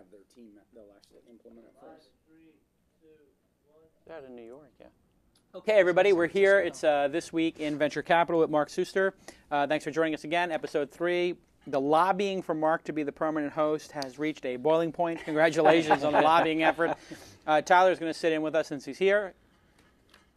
have their team. They'll actually implement it first. 3, 2, 1. Out in New York, yeah. Okay, everybody, we're here. It's This Week in Venture Capital with Mark Suster. Thanks for joining us again. Episode 3. The lobbying for Mark to be the permanent host has reached a boiling point. Congratulations on the lobbying effort. Tyler's going to sit in with us since he's here.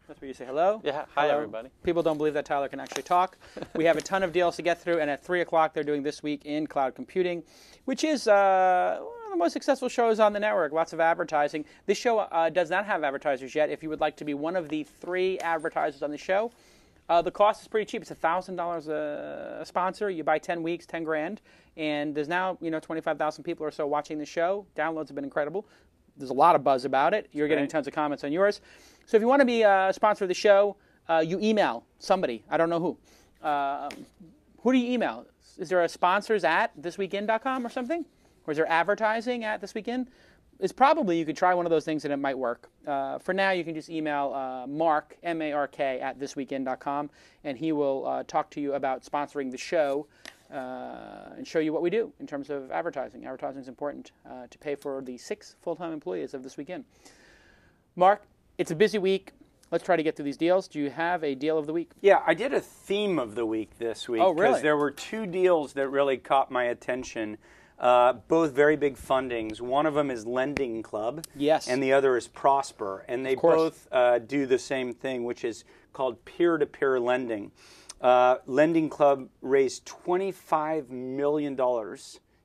That's where you say hello. Yeah, hi, hello. everybody. People don't believe that Tyler can actually talk. We have a ton of deals to get through, and at 3 o'clock they're doing This Week in Cloud Computing, which is one of the most successful shows on the network. Lots of advertising. This show does not have advertisers yet. If you would like to be one of the 3 advertisers on the show, the cost is pretty cheap. It's $1,000 a sponsor. You buy 10 weeks, 10 grand, and there's now 25,000 people or so watching the show. Downloads have been incredible. There's a lot of buzz about it. You're getting tons of comments on yours. So if you want to be a sponsor of the show, you email somebody. I don't know who. Who do you email? Is there a sponsors at thisweekin.com or something? Or is there advertising at thisweekin? It's probably you could try one of those things and it might work. For now, you can just email Mark, M-A-R-K, at thisweekin.com, and he will talk to you about sponsoring the show and show you what we do in terms of advertising. Advertising is important to pay for the 6 full-time employees of This Weekend. Mark, it's a busy week. Let's try to get through these deals. Do you have a deal of the week? Yeah, I did a theme of the week this week. Oh, really? Because there were 2 deals that really caught my attention. Both very big fundings. One of them is Lending Club. Yes. And the other is Prosper. And they both do the same thing, which is called peer-to-peer lending. Lending Club raised $25 million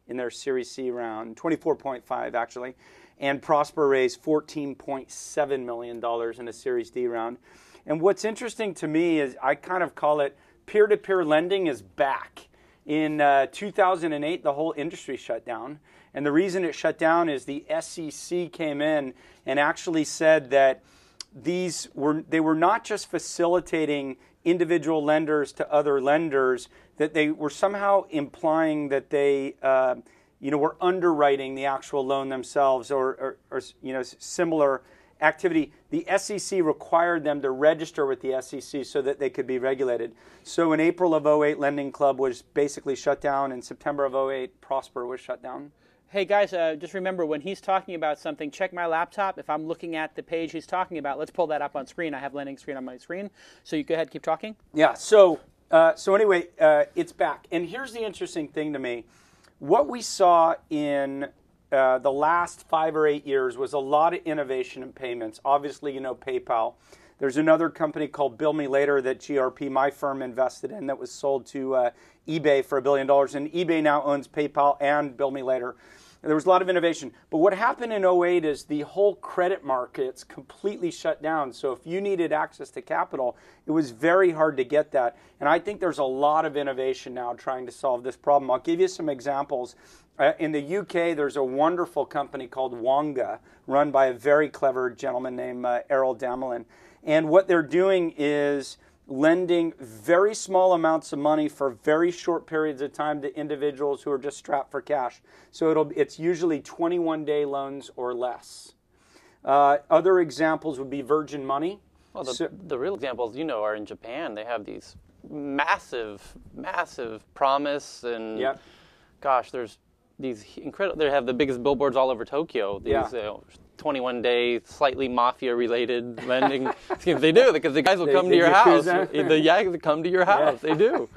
in their Series C round, 24.5 actually. And Prosper raised $14.7 million in a Series D round. And what's interesting to me is I kind of call it peer-to-peer lending is back. In 2008, the whole industry shut down. And the reason it shut down is the SEC came in and actually said that they were not just facilitating individual lenders to other lenders, that they were somehow implying that they were underwriting the actual loan themselves or similar activity. The SEC required them to register with the SEC so that they could be regulated. So in April of 2008, Lending Club was basically shut down. In September of 2008, Prosper was shut down. Hey guys, just remember when he's talking about something, check my laptop. If I'm looking at the page he's talking about, let's pull that up on screen. I have Lending screen on my screen. So you go ahead, keep talking. Yeah, so anyway, it's back. And here's the interesting thing to me. What we saw in the last 5 or 8 years was a lot of innovation in payments. Obviously, PayPal. There's another company called Bill Me Later that GRP, my firm, invested in that was sold to eBay for $1 billion. And eBay now owns PayPal and Bill Me Later. And there was a lot of innovation. But what happened in 2008 is the whole credit markets completely shut down. So if you needed access to capital, it was very hard to get that. And I think there's a lot of innovation now trying to solve this problem. I'll give you some examples. In the UK, there's a wonderful company called Wonga, run by a very clever gentleman named Errol Damelin. And what they're doing is lending very small amounts of money for very short periods of time to individuals who are just strapped for cash. So it's usually 21-day loans or less. Other examples would be Virgin Money. Well, the real examples, are in Japan. They have these massive promise and, gosh, there's these incredible. They have the biggest billboards all over Tokyo. These 21-day, slightly mafia-related lending schemes. They do, because the guys will come to your house. The guys come to your house. They do.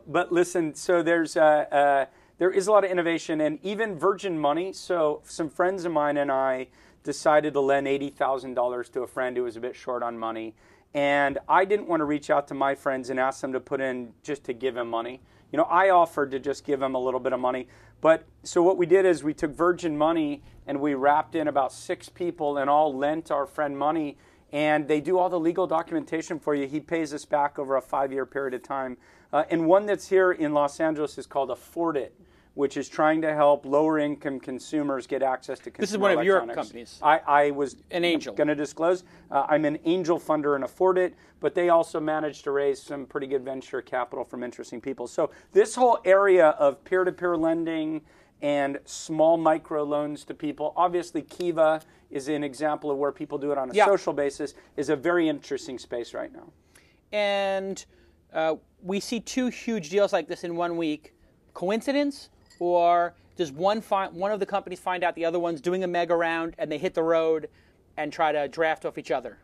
But listen. So there is a lot of innovation, and even Virgin Money. So some friends of mine and I decided to lend $80,000 to a friend who was a bit short on money, and I didn't want to reach out to my friends and ask them to put in just to give him money. I offered to just give him a little bit of money. But so what we did is we took Virgin Money and we wrapped in about 6 people and all lent our friend money. And they do all the legal documentation for you. He pays us back over a 5-year period of time. And one that's here in Los Angeles is called Afford It, which is trying to help lower-income consumers get access to consumer This is one of your companies. I was an angel. Going to disclose. I'm an angel funder in Afford It, but they also managed to raise some pretty good venture capital from interesting people. So this whole area of peer-to-peer lending and small micro loans to people, obviously Kiva is an example of where people do it on a social basis, is a very interesting space right now. And we see 2 huge deals like this in 1 week. Coincidence? Or Does one of the companies find out the other one's doing a mega round and they hit the road and try to draft off each other?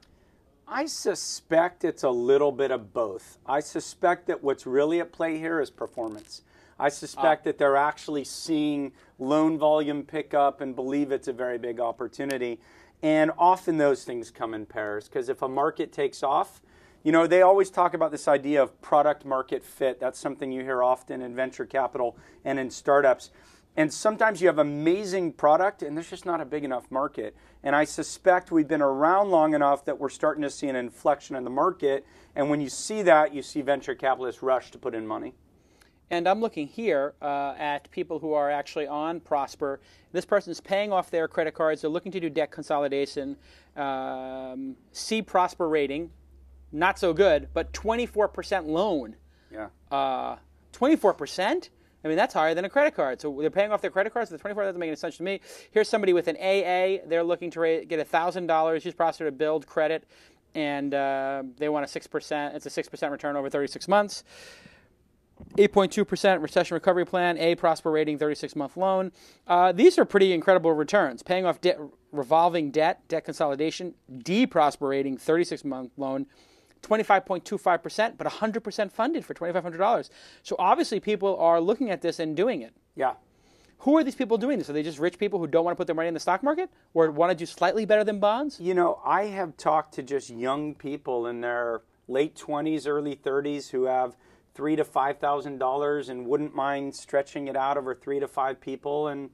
I suspect it's a little bit of both. I suspect that what's really at play here is performance. I suspect that they're actually seeing loan volume pick up and believe it's a very big opportunity. And often those things come in pairs, because if a market takes off, you know, they always talk about this idea of product market fit. That's something you hear often in venture capital and in startups. And sometimes you have amazing product and there's just not a big enough market. And I suspect we've been around long enough that we're starting to see an inflection in the market. And when you see that, you see venture capitalists rush to put in money. And I'm looking here at people who are actually on Prosper. This person's paying off their credit cards. They're looking to do debt consolidation. C Prosper rating, not so good, but 24% loan. Yeah. 24%? I mean, that's higher than a credit card. So they're paying off their credit cards. The 24 doesn't make any sense to me. Here's somebody with an AA. They're looking to get $1,000. Use Prosper to build credit, and they want a 6%. It's a 6% return over 36 months. 8.2% recession recovery plan. A Prosper rating, 36-month loan. These are pretty incredible returns. Paying off debt, revolving debt consolidation. D Prosper rating, 36-month loan. 25.25%, but 100% funded for $2,500. So obviously people are looking at this and doing it. Yeah. Who are these people doing this? Are they just rich people who don't want to put their money in the stock market or want to do slightly better than bonds? You know, I have talked to just young people in their late 20s, early 30s who have $3,000 to $5,000 and wouldn't mind stretching it out over 3 to 5 people, and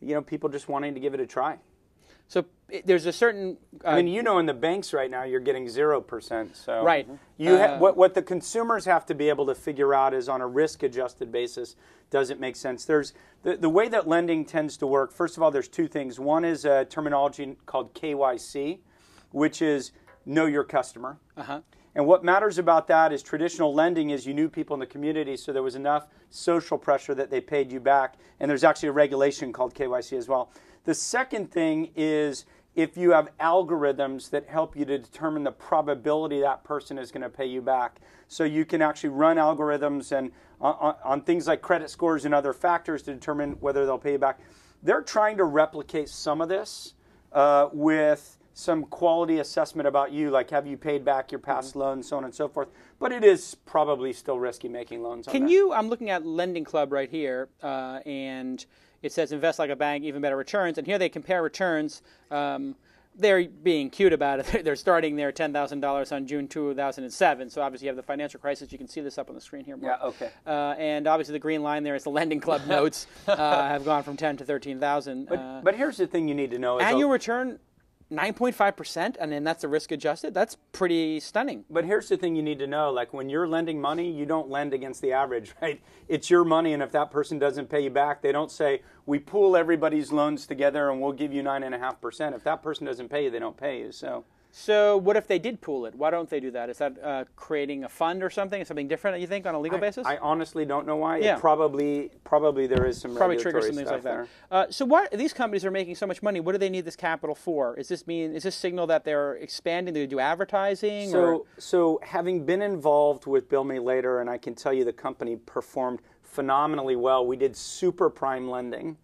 you know, people just wanting to give it a try. So there's a certain. I mean, you know, in the banks right now, you're getting 0%. So right. What the consumers have to be able to figure out is, on a risk-adjusted basis, does it make sense? There's the way that lending tends to work. First of all, there's two things. One is a terminology called KYC, which is know your customer. Uh-huh. And what matters about that is traditional lending is you knew people in the community, so there was enough social pressure that they paid you back. And there's actually a regulation called KYC as well. The second thing is if you have algorithms that help you to determine the probability that person is going to pay you back. So you can actually run algorithms and on things like credit scores and other factors to determine whether they'll pay you back. They're trying to replicate some of this with some quality assessment about you, like have you paid back your past loans, so on and so forth. But it is probably still risky making loans. I'm looking at Lending Club right here, and it says invest like a bank, even better returns. And here they compare returns. They're being cute about it. They're starting their $10,000 on June 2007. So obviously you have the financial crisis. You can see this up on the screen here, Mark. Yeah, okay. And obviously the green line there is the Lending Club notes have gone from 10 to 13,000. But here's the thing you need to know. Annual return 9.5%, and then that's a risk adjusted. That's pretty stunning. But here's the thing you need to know. Like when you're lending money, you don't lend against the average, right? It's your money, and if that person doesn't pay you back, they don't say, we pool everybody's loans together and we'll give you 9.5%. If that person doesn't pay you, they don't pay you. So what if they did pool it? Why don't they do that? Is that creating a fund or something? Something different, you think, on a legal basis? I honestly don't know why. Yeah. It probably there is some probably regulatory triggers some things stuff like that. there. So why these companies are making so much money? What do they need this capital for? Is this signal that they're expanding? Do they do advertising? So having been involved with Bill Me Later, and I can tell you the company performed phenomenally well. We did super prime lending.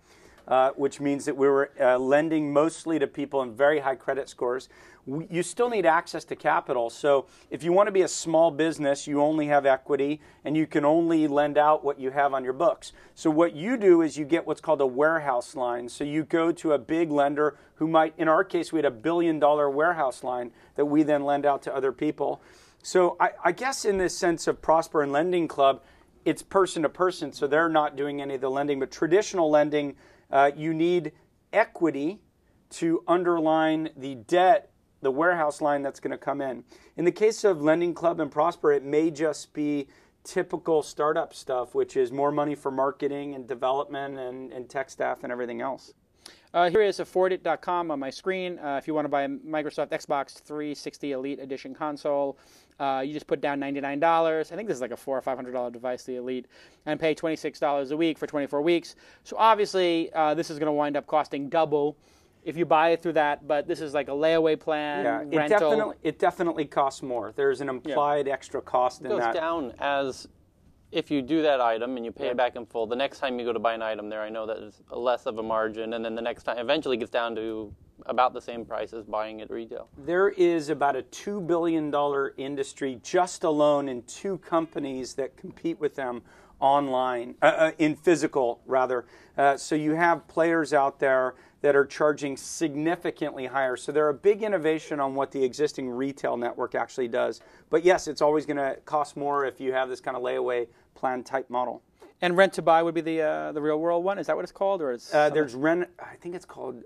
Which means that we were lending mostly to people in very high credit scores. You still need access to capital. So if you want to be a small business, you only have equity, and you can only lend out what you have on your books. So what you do is you get what's called a warehouse line. So you go to a big lender who might, in our case, we had $1 billion warehouse line that we then lend out to other people. So I guess in this sense of Prosper and Lending Club, it's person to person, so they're not doing any of the lending. But traditional lending, you need equity to underline the debt, the warehouse line that's going to come in. In the case of Lending Club and Prosper, it may just be typical startup stuff, which is more money for marketing and development and tech staff and everything else. Here is affordit.com on my screen. If you want to buy a Microsoft Xbox 360 Elite Edition console, you just put down $99. I think this is like a $400 or $500 device, the Elite, and pay $26 a week for 24 weeks. So obviously, this is going to wind up costing double if you buy it through that. But this is like a layaway plan, rental. It definitely costs more. There's an implied extra cost in that. It goes down as if you do that item and you pay it back in full, the next time you go to buy an item there, I know that is less of a margin, and then the next time eventually gets down to about the same price as buying it retail. There is about a $2 billion industry just alone in 2 companies that compete with them online, in physical rather. So you have players out there that are charging significantly higher. So they're a big innovation on what the existing retail network actually does. But yes, it's always going to cost more if you have this kind of layaway plan type model. And rent to buy would be the real world one. Is that what it's called, or is there's rent? I think it's called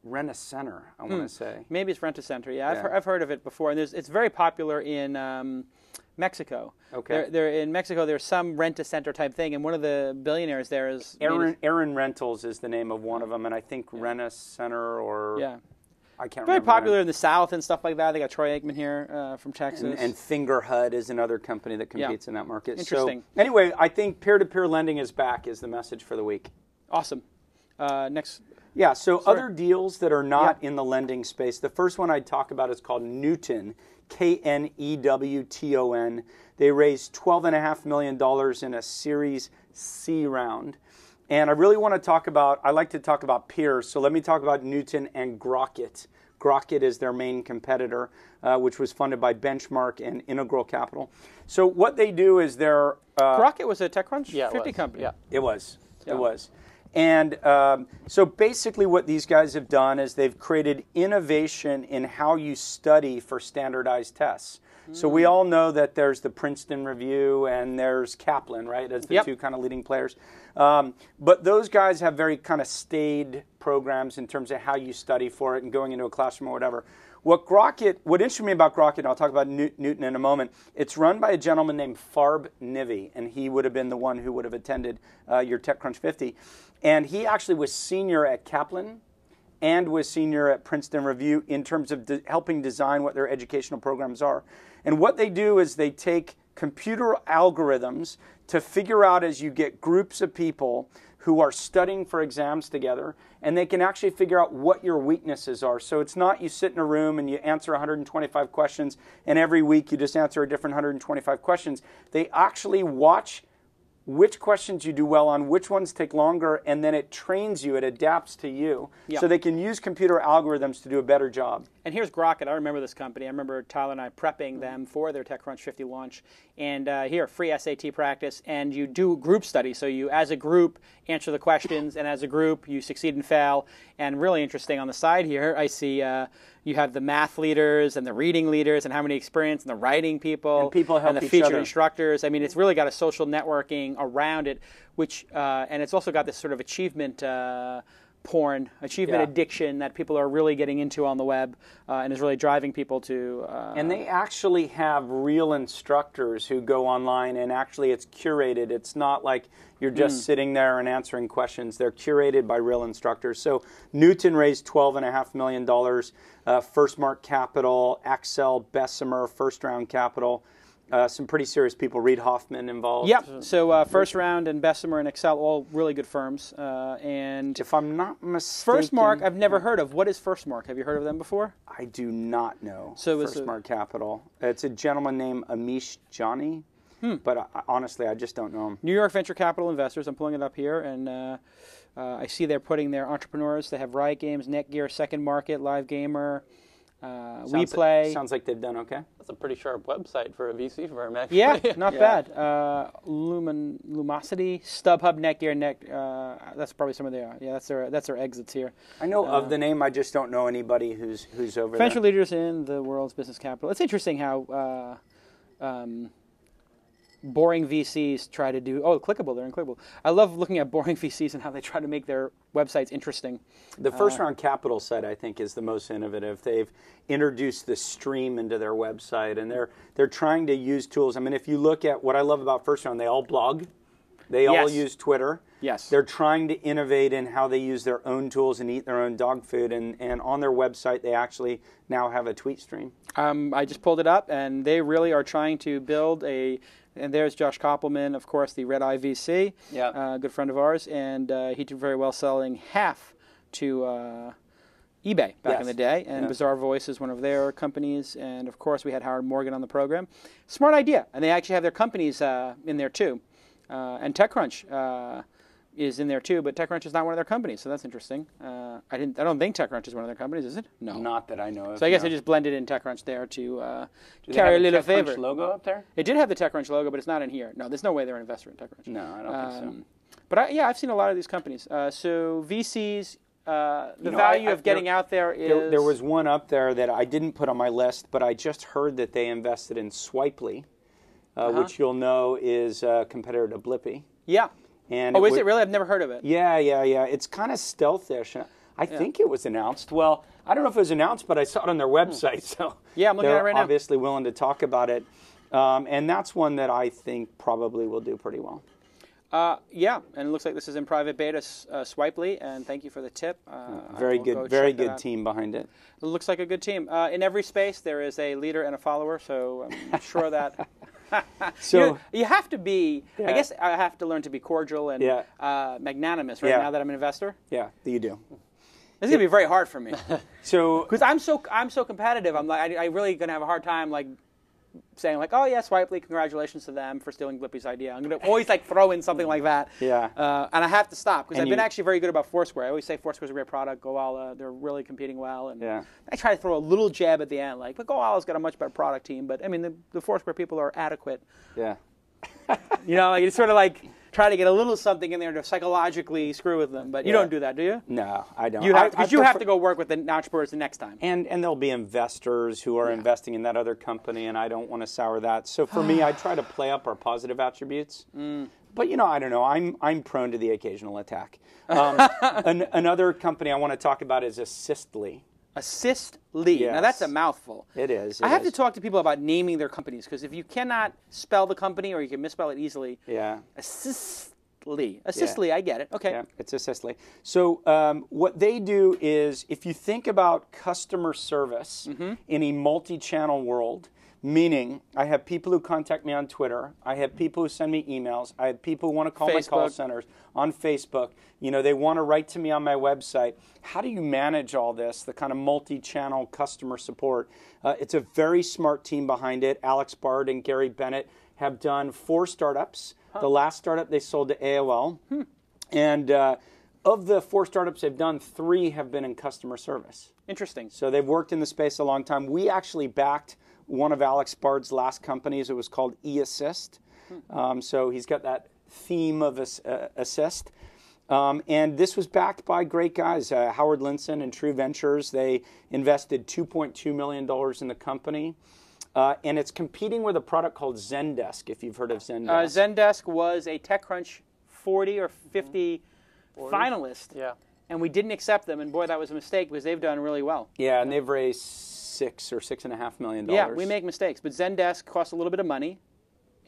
Rent-A-Center. I want to say maybe it's Rent-A-Center. Yeah, I've heard of it before, and it's very popular in Mexico. Okay. In Mexico, there's some Rent-A-Center type thing, and one of the billionaires there is Aaron Rentals is the name of one of them, and I think Rent-A-Center or I can't very remember. Popular in the South and stuff like that. They got Troy Aikman here from Texas. And Fingerhud is another company that competes in that market. Interesting. So anyway, I think peer-to-peer lending is back is the message for the week. Awesome. Next. Yeah, so other deals that are not in the lending space. The first one I'd talk about is called Newton, Knewton. They raised $12.5 million in a Series C round. And I really want to I like to talk about peers, so let me talk about Newton and Grokkit. Grokkit is their main competitor, which was funded by Benchmark and Integral Capital. So what they do is they're... Grokkit was a TechCrunch 50 company. Yeah, it was. Yeah. It was. And so basically what these guys have done is they've created innovation in how you study for standardized tests. So we all know that there's the Princeton Review and there's Kaplan, right, as the 2 kind of leading players. But those guys have very kind of staid programs in terms of how you study for it and going into a classroom or whatever. What interested me about Grokkit, and I'll talk about Newton in a moment, it's run by a gentleman named Farb Nivy, and he would have been the one who would have attended your TechCrunch 50. And he actually was senior at Kaplan and was senior at Princeton Review in terms of helping design what their educational programs are. And what they do is they take computer algorithms to figure out, as you get groups of people who are studying for exams together, and they can actually figure out what your weaknesses are. So it's not you sit in a room and you answer 125 questions, and every week you just answer a different 125 questions. They actually watch which questions you do well on, which ones take longer, and then it trains you, it adapts to you. So they can use computer algorithms to do a better job. And here's Grokkit. I remember this company. I remember Tyler and I prepping them for their TechCrunch 50 launch. And here, free SAT practice, and you do group study. So you, as a group, answer the questions, and as a group, you succeed and fail. And really interesting on the side here, I see you have the math leaders and the reading leaders and how many experience and the writing people help and the each featured other. Instructors. I mean, it's really got a social networking around it, which and it's also got this sort of achievement addiction that people are really getting into on the web and is really driving people to... and they actually have real instructors who go online, and actually it's curated. It's not like you're just sitting there and answering questions. They're curated by real instructors. So Newton raised $12.5 million. First Mark Capital, Axel, Bessemer, first round capital. Some pretty serious people. Reid Hoffman involved. Yep. So First Round and Bessemer and Excel, all really good firms. And if I'm not mistaken, First Mark, I've never heard of. What is First Mark? Have you heard of them before? I do not know. So First Mark Capital. It's a gentleman named Amish Johnny, but honestly, I just don't know him. New York Venture Capital Investors. I'm pulling it up here, and I see they're putting their entrepreneurs. They have Riot Games, Netgear, Second Market, Live Gamer. WePlay. Sounds like they've done okay. That's a pretty sharp website for a VC firm, actually. Yeah, not bad. Lumosity, StubHub, Netgear, that's probably some of their that's their exits here. I know of the name, I just don't know anybody who's over venture there. Leaders in the world's business capital. It's interesting how boring VCs try to do... Oh, Clickable, they're in Clickable. I love looking at boring VCs and how they try to make their websites interesting. The first round capital site, I think, is the most innovative. They've introduced the stream into their website, and they're trying to use tools. I mean, if you look at what I love about first round, they all blog. They all use Twitter. Yes. They're trying to innovate in how they use their own tools and eat their own dog food. And on their website, they actually now have a tweet stream. I just pulled it up, and they really are trying to build a... And there's Josh Koppelman, of course, the Red Eye VC, good friend of ours, and he did very well selling half to eBay back in Yes. the day, and Yeah. Bizarre Voice is one of their companies, and of course we had Howard Morgan on the program. Smart idea, and they actually have their companies in there too, and TechCrunch is in there too, but TechCrunch is not one of their companies, so that's interesting. I don't think TechCrunch is one of their companies, is it? No, Not that I know of. So I guess no. they just blended in TechCrunch there to Do they carry a have little TechCrunch favor. logo up there? It did have the TechCrunch logo, but it's not in here. No, there's no way they're an investor in TechCrunch. No, I don't think so. But I've seen a lot of these companies. So VCs, the You know, value I- of getting out there is... There was one up there that I didn't put on my list, but I just heard that they invested in Swipely, which you'll know is a competitor to Blippy. Yeah. And Oh, is it really? I've never heard of it. Yeah. It's kind of stealthish. I think it was announced. Well, I don't know if it was announced, but I saw it on their website. So Yeah, I'm looking at it right they're now. obviously willing to talk about it. And that's one that I think probably will do pretty well. Yeah, and it looks like this is in private beta, Swipely, and thank you for the tip. Very I will go good, very check that good out. team behind it. It looks like a good team. In every space, there is a leader and a follower, so I'm sure that... So you have to be, I Yeah. guess I have to learn to be cordial and magnanimous right Yeah. now that I'm an investor. Yeah, you do. This is going to be very hard for me. So Because I'm so competitive. I'm like I really gonna have a hard time like saying like, oh yeah, Swipely, congratulations to them for stealing Blippy's idea. I'm gonna always like throw in something like that. Yeah. And I have to stop because And I've been you- actually very good about Foursquare. I always say Foursquare's a great product. Goala, they're really competing well. And Yeah. I try to throw a little jab at the end, like, but Goala's got a much better product team. But I mean, the Foursquare people are adequate. yeah. You know, like it's sort of like try to get a little something in there to psychologically screw with them. But you Yeah. don't do that, do you? No, I don't. You have I because you have prefer- to go work with the entrepreneurs the next time. And there'll be investors who are investing in that other company, and I don't want to sour that. So for me, I try to play up our positive attributes. But you know, I don't know. I'm prone to the occasional attack. Another company I want to talk about is Assistly. Assistly. Yes. Now that's a mouthful. It is. I have to is. talk to people about naming their companies because if you cannot spell the company or you can misspell it easily, Yeah. Assistly. Assistly, I get it. Okay. Yeah, it's Assistly. So what they do is, if you think about customer service in a multi-channel world, meaning I have people who contact me on Twitter, I have people who send me emails, I have people who want to call my call Facebook. centers on Facebook. You know, they want to write to me on my website. How do you manage all this? The kind of multi-channel customer support. It's a very smart team behind it. Alex Bard and Gary Bennett have done 4 startups. The last startup they sold to AOL. And of the 4 startups they've done, 3 have been in customer service. Interesting. So they've worked in the space a long time. We actually backed one of Alex Bard's last companies. It was called eAssist. So he's got that theme of assist. And this was backed by great guys, Howard Linson and True Ventures. They invested $2.2 million in the company. And it's competing with a product called Zendesk, if you've heard of Zendesk. Zendesk was a TechCrunch 40 or 50 finalist. Yeah. And we didn't accept them. And boy, that was a mistake because they've done really well. Yeah, and they've raised $6 or $6.5 million. Yeah, we make mistakes. But Zendesk costs a little bit of money.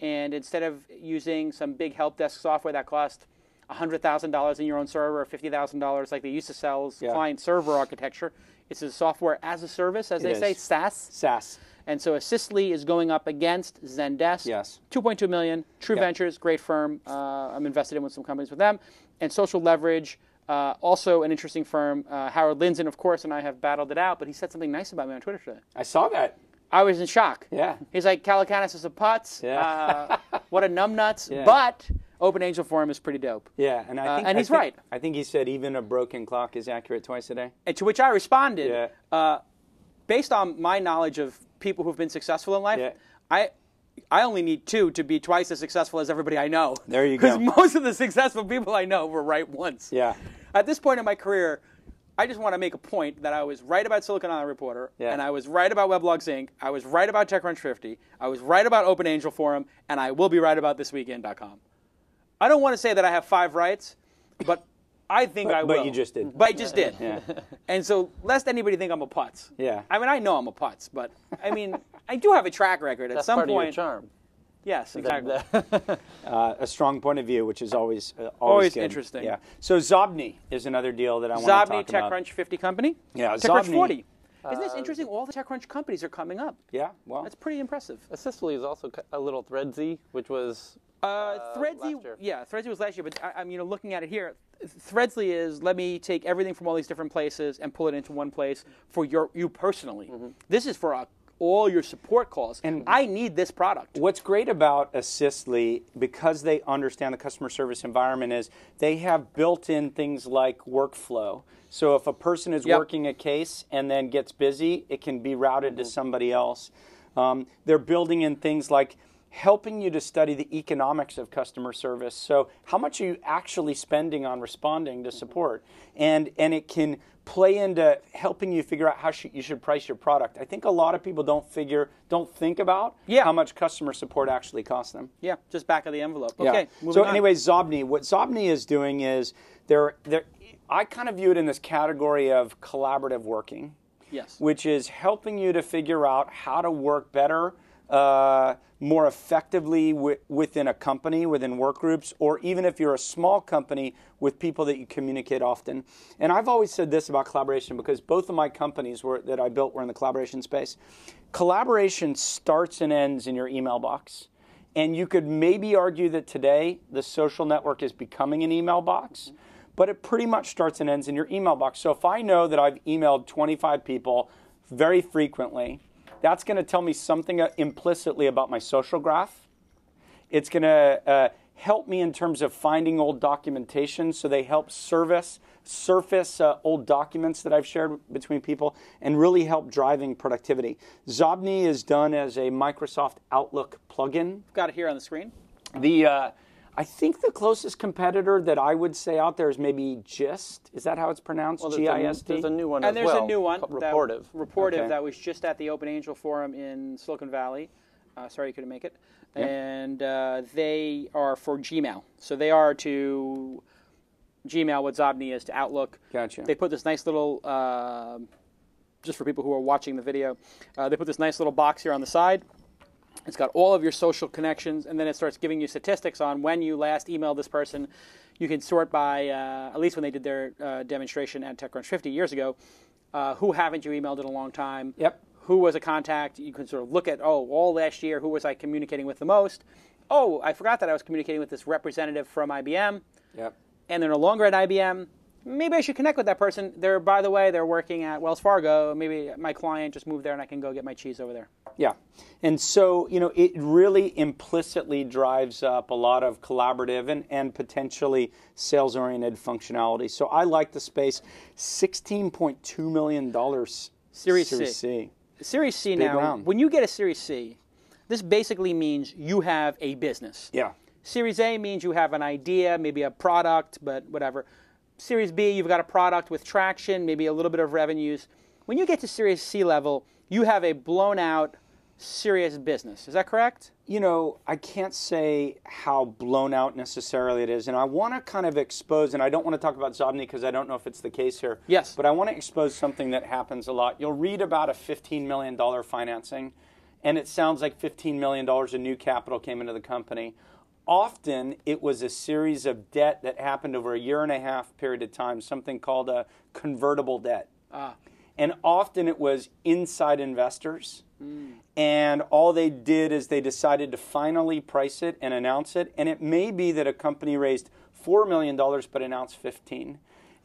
And instead of using some big help desk software that cost $100,000 in your own server or $50,000 like they used to sell as client server architecture, it's a software as a service, as they say, is. SaaS. SaaS. And so Assistly is going up against Zendesk. Yes. $2.2 million. True Ventures, great firm. I'm invested in with some companies with them. And Social Leverage, also an interesting firm. Howard Linson, of course, and I have battled it out, but he said something nice about me on Twitter today. I saw that. I was in shock. Yeah. He's like, Calacanis is a putz. Yeah. What a numbnuts. Yeah. But Open Angel Forum is pretty dope. Yeah, and I think and he's right. I think he said even a broken clock is accurate twice a day. And to which I responded, Yeah. Based on my knowledge of people who've been successful in life, Yeah. I only need 2 to be twice as successful as everybody I know. There you go. Because most of the successful people I know were right once. Yeah. At this point in my career, I just want to make a point that I was right about Silicon Valley Reporter, Yeah. and I was right about Weblogs Inc., I was right about TechCrunch 50, I was right about Open Angel Forum, and I will be right about thisweekend.com. I don't want to say that I have 5 rights, but I think I will. But you just did. But I just did. Yeah. And so, lest anybody think I'm a putz. Yeah. I mean, I know I'm a putz, but I mean, I do have a track record. At That's some part point, of your charm. yes, exactly. A strong point of view, which is always Always good. interesting. Yeah. So Zobni is another deal that I want to Zobni, talk about. TechCrunch 50 company. Yeah, TechCrunch Zobni- 40. Isn't this interesting? All the TechCrunch companies are coming up. Yeah. Well. That's pretty impressive. Assistly is also a little threadsy, which was Threadsly, last year. yeah, Threadsly was last year, but I'm looking at it here. Threadsly is let me take everything from all these different places and pull it into one place for you personally. This is for all your support calls, and I need this product. What's great about Assistly, because they understand the customer service environment, is they have built-in things like workflow. So if a person is working a case and then gets busy, it can be routed to somebody else. They're building in things like helping you to study the economics of customer service. So how much are you actually spending on responding to support? And it can play into helping you figure out how you should price your product. I think a lot of people don't think about how much customer support actually costs them. Yeah, just back of the envelope. Okay, moving so on. anyway, Zobni, what Zobni is doing is I kind of view it in this category of collaborative working. Yes. Which is helping you to figure out how to work better, more effectively within a company, within work groups, or even if you're a small company with people that you communicate often. And I've always said this about collaboration because both of my companies that I built were in the collaboration space. Collaboration starts and ends in your email box. And you could maybe argue that today the social network is becoming an email box, but it pretty much starts and ends in your email box. So if I know that I've emailed 25 people very frequently, that's going to tell me something implicitly about my social graph. It's going to help me in terms of finding old documentation, so they help surface old documents that I've shared between people and really help driving productivity. Zobni is done as a Microsoft Outlook plugin. Got it here on the screen. I think the closest competitor that I would say out there is maybe Gist. Is that how it's pronounced? GIST? There's a new one and as well. And there's a new one. Rapportive. Rapportive that was just at the Open Angel Forum in Silicon Valley. Sorry you couldn't make it. Yep. And they are for Gmail. So they are to Gmail what Zobni is to Outlook. Gotcha. They put this nice little, just for people who are watching the video, they put this nice little box here on the side. It's got all of your social connections, and then it starts giving you statistics on when you last emailed this person. You can sort by, at least when they did their demonstration at TechCrunch 50 years ago, who haven't you emailed in a long time? Yep. Who was a contact? You can sort of look at, all last year, who was I communicating with the most? Oh, I forgot that I was communicating with this representative from IBM. Yep. And they're no longer at IBM. Maybe I should connect with that person. By the way, they're working at Wells Fargo. Maybe my client just moved there and I can go get my cheese over there. Yeah. And so, it really implicitly drives up a lot of collaborative and potentially sales-oriented functionality. So I like the space. $16.2 million Series C. Series C Big now, round. when you get a Series C, this basically means you have a business. Yeah. Series A means you have an idea, maybe a product, but whatever. Series B, you've got a product with traction, maybe a little bit of revenues. When you get to Series C level, you have a blown out, serious business. Is that correct? I can't say how blown out necessarily it is, and I want to kind of expose, and I don't want to talk about Zobni because I don't know if it's the case here. Yes. But I want to expose something that happens a lot. You'll read about a $15 million financing, and it sounds like $15 million of new capital came into the company. Often, it was a series of debt that happened over a 1.5 year period of time, something called a convertible debt. And often it was inside investors. And all they did is they decided to finally price it and announce it. And it may be that a company raised $4 million but announced 15.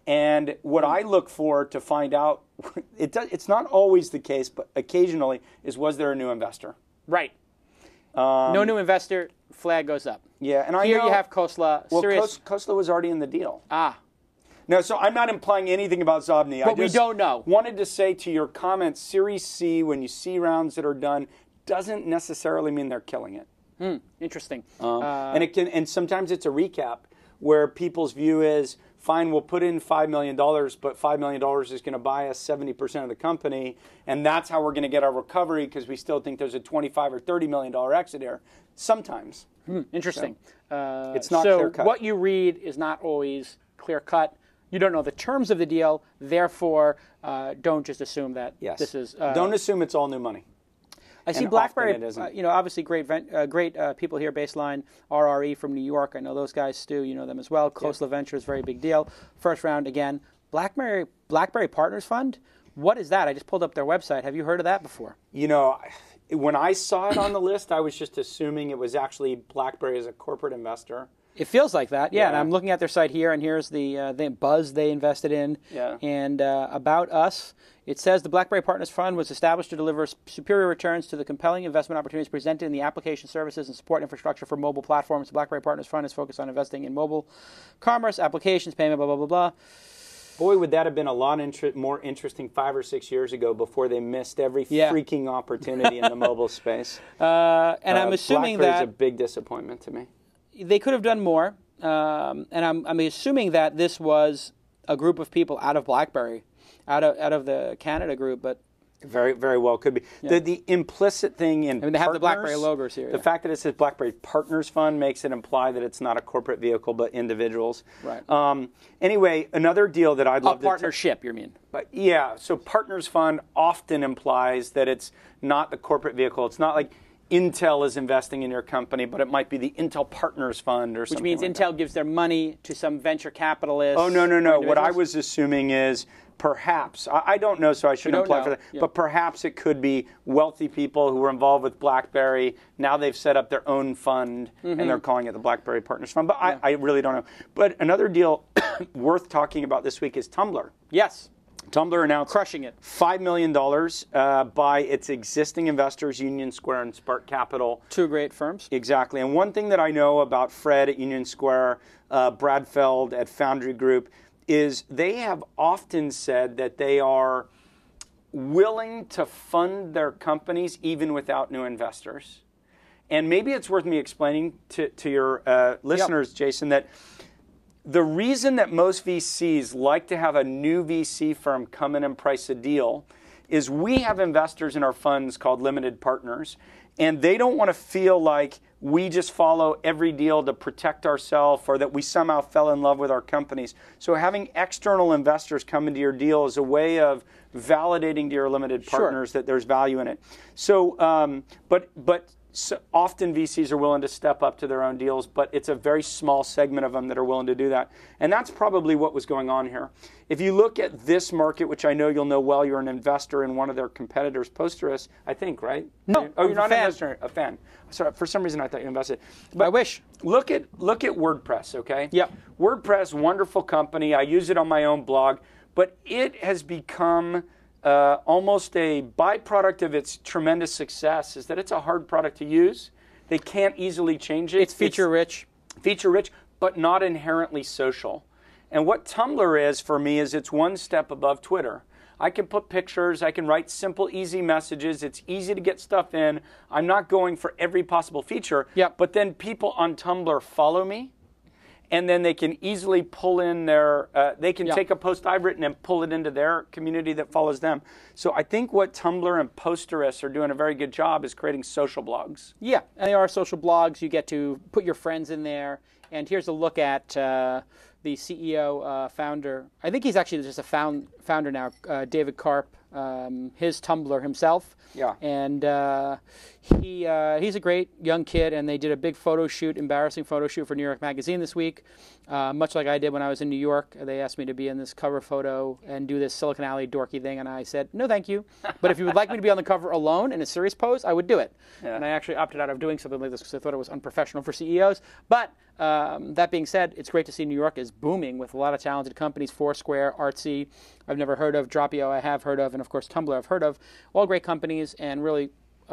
And what I look for to find out, it's not always the case, but occasionally, is was there a new investor? Right. No new investor, flag goes up. Yeah, and Here you have Khosla. Well, Khosla was already in the deal. No, so I'm not implying anything about Zobni. But we don't know. Wanted to say to your comments, Series C, when you see rounds that are done, doesn't necessarily mean they're killing it. Interesting. And sometimes it's a recap where people's view is, fine, we'll put in $5 million, but $5 million is going to buy us 70% of the company, and that's how we're going to get our recovery because we still think there's a $25 or $30 million exit here. Sometimes. Interesting. So, it's not clear cut. So what you read is not always clear cut. You don't know the terms of the deal, therefore, don't just assume that this is. Don't assume it's all new money. I see Blackberry. Obviously great people here. Baseline, RRE from New York. I know those guys. Stu, you know them as well. Khosla Ventures, very big deal. First round again. Blackberry Partners Fund. What is that? I just pulled up their website. Have you heard of that before? when I saw it on the list, I was just assuming it was actually BlackBerry as a corporate investor. It feels like that, yeah. And I'm looking at their site here, and here's the Buzz they invested in. Yeah. And about us, it says the Blackberry Partners Fund was established to deliver superior returns to the compelling investment opportunities presented in the application services and support infrastructure for mobile platforms. The Blackberry Partners Fund is focused on investing in mobile commerce, applications, payment, blah, blah, blah, blah. Boy, would that have been a lot more interesting 5 or 6 years ago before they missed every freaking opportunity in the mobile space. And I'm assuming BlackBerry's that a big disappointment to me. they could have done more, and I'm assuming that this was a group of people out of BlackBerry, out of the Canada group, but very, very well could be. Yeah. The implicit thing in they have the BlackBerry logos here. The fact that it says BlackBerry Partners Fund makes it imply that it's not a corporate vehicle, but individuals. Right. Anyway, another deal that I'd love to... partnership, you mean? But yeah, so Partners Fund often implies that it's not the corporate vehicle. It's not like Intel is investing in your company, but it might be the Intel Partners Fund or something. Which means like Intel that. gives their money to some venture capitalist. Oh, no. What I was assuming is perhaps, I don't know, so I shouldn't apply for that, but perhaps it could be wealthy people who were involved with BlackBerry. Now they've set up their own fund, and they're calling it the BlackBerry Partners Fund. But I really don't know. But another deal worth talking about this week is Tumblr. Yes. Tumblr announced crushing it. $5 million by its existing investors, Union Square and Spark Capital. Two great firms. Exactly. And one thing that I know about Fred at Union Square, Brad Feld at Foundry Group, is they have often said that they are willing to fund their companies even without new investors. And maybe it's worth me explaining to your listeners, Jason, that the reason that most VCs like to have a new VC firm come in and price a deal is we have investors in our funds called limited partners, and they don't want to feel like we just follow every deal to protect ourselves or that we somehow fell in love with our companies. So having external investors come into your deal is a way of validating to your limited partners that there's value in it. So, so often VCs are willing to step up to their own deals, but it's a very small segment of them that are willing to do that. And that's probably what was going on here. If you look at this market, which I know you'll know well, you're an investor in one of their competitors, Posterous, I think, right? No, you're not an investor, a fan. Sorry, for some reason I thought you invested. But I wish. Look at WordPress, okay? Yep. WordPress, wonderful company. I use it on my own blog, but it has become almost a byproduct of its tremendous success is that it's a hard product to use. They can't easily change it. It's feature-rich. Feature-rich, but not inherently social. And what Tumblr is for me is it's one step above Twitter. I can put pictures. I can write simple, easy messages. It's easy to get stuff in. I'm not going for every possible feature. Yep. But then people on Tumblr follow me. And then they can easily pull in their, they can take a post I've written and pull it into their community that follows them. So I think what Tumblr and Posterous are doing a very good job is creating social blogs. Yeah, and they are social blogs. You get to put your friends in there. And here's a look at the CEO, founder. I think he's actually just a founder now, David Karp, his Tumblr himself. Yeah. And he's a great young kid, and they did a big embarrassing photo shoot for New York Magazine this week, much like I did when I was in New York. They asked me to be in this cover photo and do this Silicon Alley dorky thing, and I said, no, thank you. But if you would like me to be on the cover alone in a serious pose, I would do it. Yeah. And I actually opted out of doing something like this because I thought it was unprofessional for CEOs. But that being said, it's great to see New York is booming with a lot of talented companies, Foursquare, Artsy, I've never heard of, Dropio I have heard of, and of course Tumblr I've heard of. All great companies, and really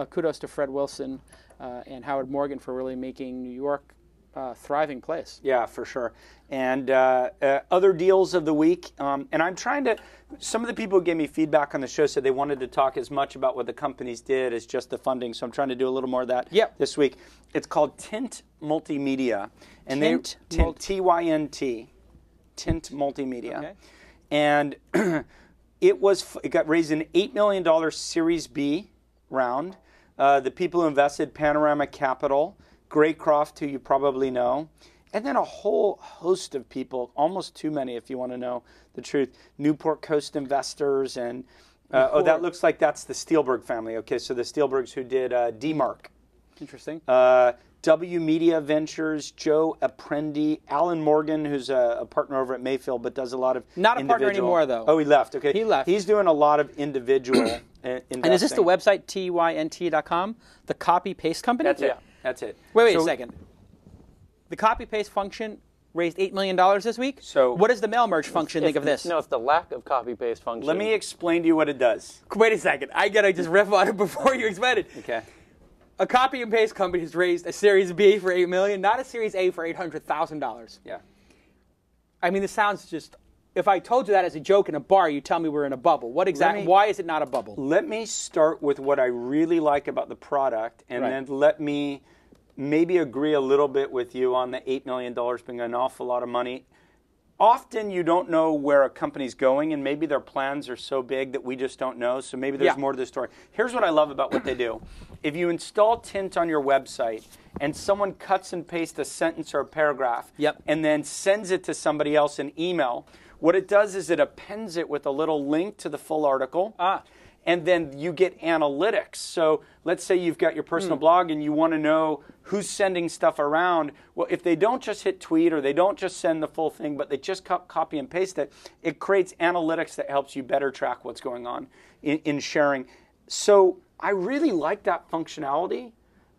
kudos to Fred Wilson and Howard Morgan for really making New York a thriving place. Yeah, for sure. And other deals of the week, and I'm trying to, some of the people who gave me feedback on the show said they wanted to talk as much about what the companies did as just the funding, so I'm trying to do a little more of that this week. It's called Tint Multimedia. And Tynt, T-Y-N-T, Tint Multimedia. Okay. And it got raised an $8 million Series B round. The people who invested, Panorama Capital, Graycroft, who you probably know, and then a whole host of people, almost too many if you want to know the truth, Newport Coast Investors, and that looks like that's the Steelberg family. Okay, so the Steelbergs who did D-Mark. Interesting. W Media Ventures, Joe Apprendi, Alan Morgan, who's a partner over at Mayfield, but does a lot of not a partner anymore, though. Oh, he left. Okay, he left. He's doing a lot of individual investing. And is this the website, tynt.com, the copy-paste company? That's it. That's it. Wait a second. The copy-paste function raised $8 million this week? So what does the mail merge function think of this? No, it's the lack of copy-paste function. Let me explain to you what it does. Wait a second. I got to just riff on it before you explain it. Okay. A copy and paste company has raised a Series B for $8 million, not a Series A for $800,000. Yeah. I mean, this sounds just... If I told you that as a joke in a bar, you tell me we're in a bubble. What exactly? Why is it not a bubble? Let me start with what I really like about the product, and then let me maybe agree a little bit with you on the $8 million being an awful lot of money. Often you don't know where a company's going, and maybe their plans are so big that we just don't know, so maybe there's more to the story. Here's what I love about what they do. If you install Tint on your website and someone cuts and pastes a sentence or a paragraph and then sends it to somebody else in email, what it does is it appends it with a little link to the full article. And then you get analytics. So let's say you've got your personal blog and you want to know who's sending stuff around. Well, if they don't just hit tweet or they don't just send the full thing, but they just copy and paste it, it creates analytics that helps you better track what's going on in sharing. So I really like that functionality.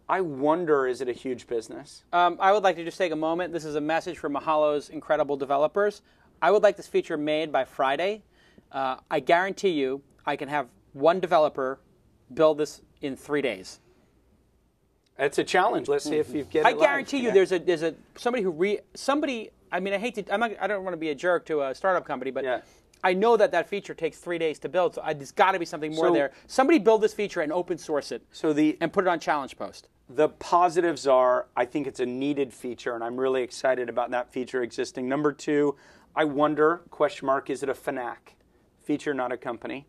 I wonder, is it a huge business? I would like to just take a moment. This is a message from Mahalo's incredible developers. I would like this feature made by Friday. I guarantee you I can have one developer build this in 3 days. It's a challenge. Let's see if you get it. I guarantee you, there's a somebody who somebody. I mean, I hate to. I don't want to be a jerk to a startup company, but I know that feature takes 3 days to build. So there's got to be something more there. Somebody build this feature and open source it. And put it on Challenge Post. The positives are, I think it's a needed feature, and I'm really excited about that feature existing. Number two, I wonder, question mark, is it a FNAC? Feature, not a company.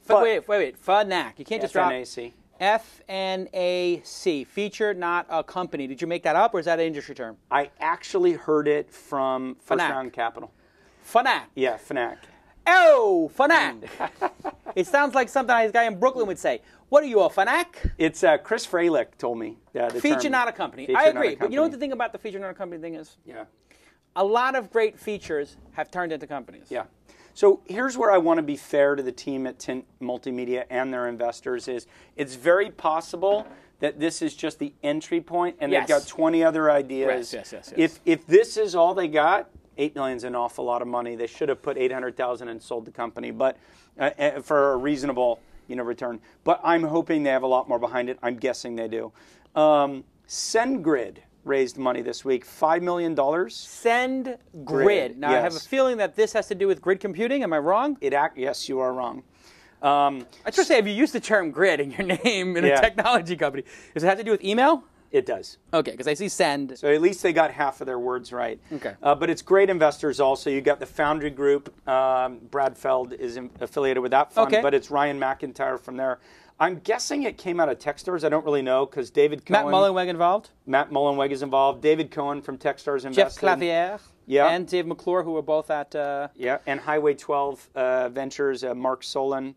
Wait. FNAC. You can't just drop FNAC. FNAC. Feature, not a company. Did you make that up, or is that an industry term? I actually heard it from First Round Capital. FNAC. Yeah, FNAC. Oh, FNAC. It sounds like something a guy in Brooklyn would say. What are you, a FNAC? It's Chris Freilich told me. Feature, not a company. I agree. But you know what the thing about the feature, not a company thing is? Yeah. A lot of great features have turned into companies. Yeah. So here's where I want to be fair to the team at Tint Multimedia and their investors is it's very possible that this is just the entry point and they've got 20 other ideas. Yes. If this is all they got, $8 million is an awful lot of money. They should have put $800,000 and sold the company, but for a reasonable return. But I'm hoping they have a lot more behind it. I'm guessing they do. SendGrid raised money this week, $5 million. SendGrid. Now, I have a feeling that this has to do with grid computing. Am I wrong? Yes, you are wrong. I was going to say, if you use the term grid in your name in a technology company, does it have to do with email? It does. Okay, because I see send. So at least they got half of their words right. Okay. But it's great investors also. You got the Foundry Group. Brad Feld is affiliated with that fund, but it's Ryan McIntyre from there. I'm guessing it came out of Techstars. I don't really know because David Cohen. Matt Mullenweg involved? Matt Mullenweg is involved. David Cohen from Techstars invested. Jeff Clavier. Yeah. And Dave McClure, who were both at... and Highway 12 Ventures, Mark Solon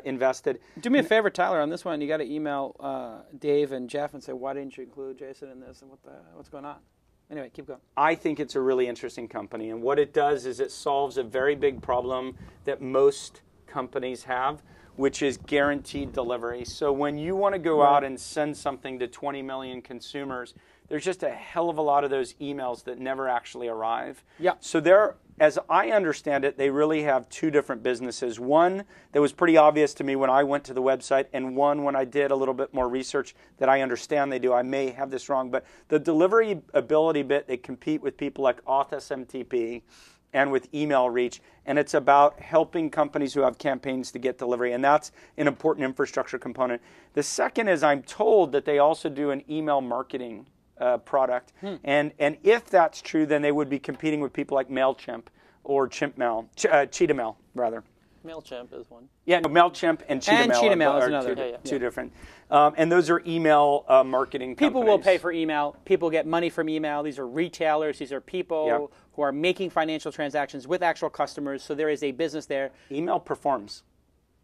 invested. Do me a favor, Tyler, on this one. You got to email Dave and Jeff and say, why didn't you include Jason in this and what's going on? Anyway, keep going. I think it's a really interesting company. And what it does is it solves a very big problem that most companies have, which is guaranteed delivery. So when you want to go out and send something to 20 million consumers, there's just a hell of a lot of those emails that never actually arrive. Yeah. So there, as I understand it, they really have two different businesses. One that was pretty obvious to me when I went to the website, and one when I did a little bit more research that I understand they do. I may have this wrong, but the delivery ability bit, they compete with people like AuthSMTP and with email reach, and it's about helping companies who have campaigns to get delivery, and that's an important infrastructure component. The second is I'm told that they also do an email marketing product, and if that's true, then they would be competing with people like MailChimp or Cheetah Mail, rather. MailChimp is one. Yeah, no, MailChimp and Cheetah Mail Cheetah Mail is are another. two different. And those are email marketing companies. People will pay for email. People get money from email. These are retailers. These are people who are making financial transactions with actual customers. So there is a business there. Email performs.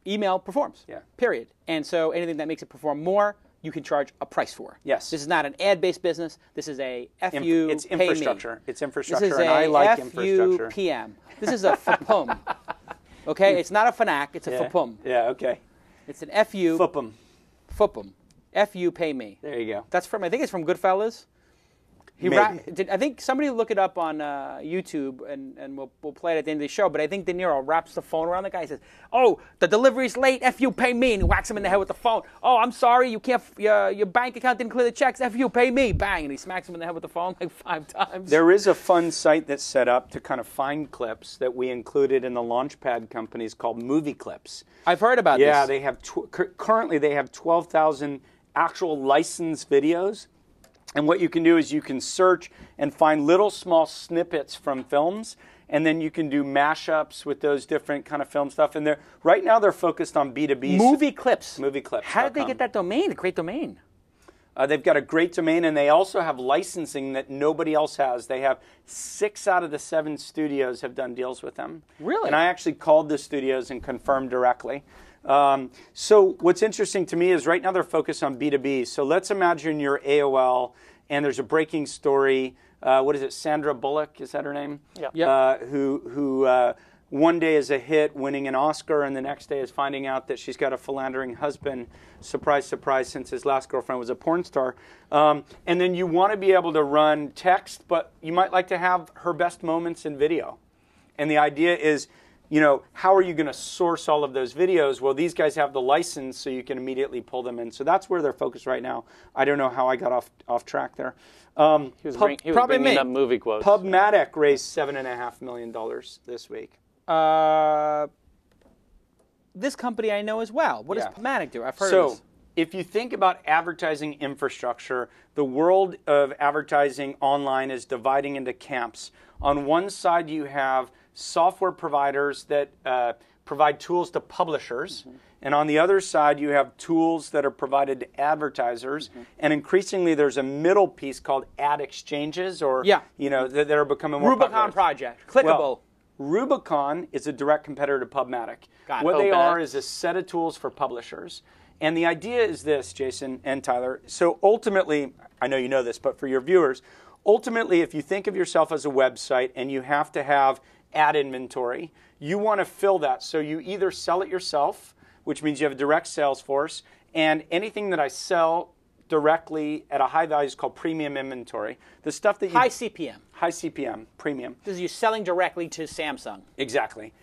Email performs. Yeah. Period. And so anything that makes it perform more, you can charge a price for. Yes. This is not an ad-based business. This is a FU. It's infrastructure. It's infrastructure, this is and I like infrastructure. FUPM. This is a FPUM. Okay, it's not a FNAC. It's a FPUM. Yeah. Okay. It's an FU. FUPM. FUPM. FU pay me. There you go. That's from, I think it's from Goodfellas. I think somebody look it up on YouTube, and we'll play it at the end of the show. But I think De Niro wraps the phone around the guy and says, "Oh, the delivery's late. F you, pay me," and he whacks him in the head with the phone. "Oh, I'm sorry, you can't. Your bank account didn't clear the checks. F you, pay me." Bang, and he smacks him in the head with the phone like 5 times. There is a fun site that's set up to kind of find clips that we included in the Launchpad companies called Movie Clips. I've heard about this. Yeah, they have currently they have 12,000 actual licensed videos. And what you can do is you can search and find little small snippets from films, and then you can do mashups with those different kind of film stuff. And right now they're focused on B2B. Movie Clips. Movie Clips. How did they get that domain? A great domain. They've got a great domain, and they also have licensing that nobody else has. They have 6 out of the 7 studios have done deals with them. Really? And I actually called the studios and confirmed directly. So what's interesting to me is right now they're focused on B2B. So let's imagine you're AOL and there's a breaking story. What is it? Sandra Bullock, is that her name? Yeah. Yep. Who one day is a hit, winning an Oscar, and the next day is finding out that she's got a philandering husband. Surprise, surprise, since his last girlfriend was a porn star. And then you want to be able to run text, but you might like to have her best moments in video. And the idea is, how are you going to source all of those videos? Well, these guys have the license, so you can immediately pull them in. So that's where they're focused right now. I don't know how I got off track there. He was bringing up movie quotes. Pubmatic raised $7.5 million this week. This company I know as well. What does Pubmatic do? I've heard of this. So if you think about advertising infrastructure, the world of advertising online is dividing into camps. On one side, you have software providers that provide tools to publishers. Mm-hmm. And on the other side, you have tools that are provided to advertisers. Mm-hmm. And increasingly, there's a middle piece called ad exchanges, or that are becoming more Rubicon popular. Project, clickable. Well, Rubicon is a direct competitor to Pubmatic. What they are is a set of tools for publishers. And the idea is this, Jason and Tyler. So ultimately, I know you know this, but for your viewers, ultimately, if you think of yourself as a website and you have to have ad inventory, you want to fill that. So you either sell it yourself, which means you have a direct sales force, and anything that I sell directly at a high value is called premium inventory. The stuff that high CPM. High CPM, premium. This is you selling directly to Samsung. Exactly.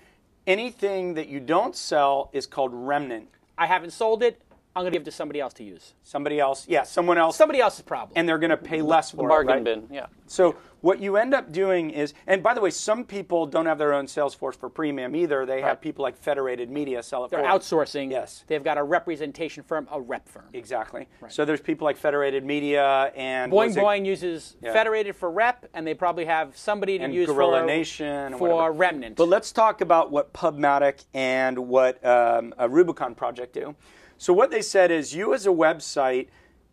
Anything that you don't sell is called remnant. I haven't sold it. I'm going to give it to somebody else to use. Somebody else, someone else. Somebody else's problem. And they're going to pay less for it, bargain right? bin, yeah. So what you end up doing is, and by the way, some people don't have their own sales force for premium either. They have people like Federated Media sell it for them. They're outsourcing. Yes. They've got a representation firm, a rep firm. Exactly. Right. So there's people like Federated Media and... Boing Boing uses Federated for rep, and they probably have somebody to use Gorilla for Nation for remnant. But let's talk about what Pubmatic and what a Rubicon Project do. So what they said is you as a website,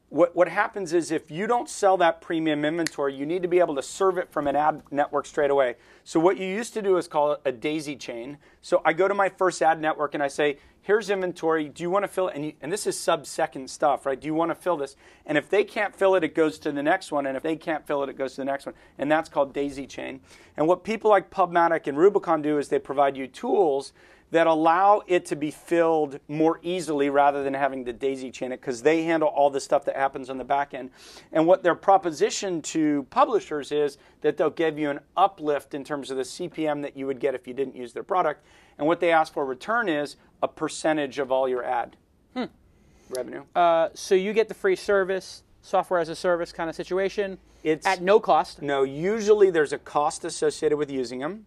what happens is if you don't sell that premium inventory, you need to be able to serve it from an ad network straight away. So what you used to do is call it a daisy chain. So I go to my first ad network and I say, here's inventory. Do you want to fill it? And this is sub-second stuff, right? Do you want to fill this? And if they can't fill it, it goes to the next one. And if they can't fill it, it goes to the next one. And that's called daisy chain. And what people like Pubmatic and Rubicon do is they provide you tools that allow it to be filled more easily rather than having to daisy chain it, because they handle all the stuff that happens on the back end. And what their proposition to publishers is that they'll give you an uplift in terms of the CPM that you would get if you didn't use their product. And what they ask for in return is a percentage of all your ad revenue. So you get the free service, software as a service kind of situation. It's at no cost. No, usually there's a cost associated with using them.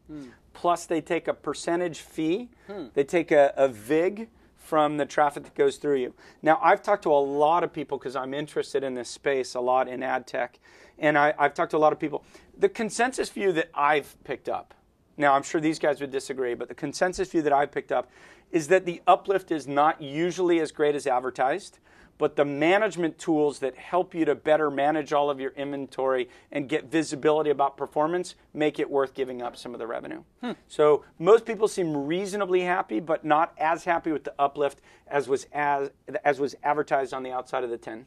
Plus, they take a percentage fee. They take a VIG from the traffic that goes through you. Now, I've talked to a lot of people because I'm interested in this space a lot in ad tech. And I've talked to a lot of people. The consensus view that I've picked up, now I'm sure these guys would disagree, but the consensus view that I've picked up is that the uplift is not usually as great as advertised, but the management tools that help you to better manage all of your inventory and get visibility about performance make it worth giving up some of the revenue. So most people seem reasonably happy, but not as happy with the uplift as was advertised on the outside of the 10.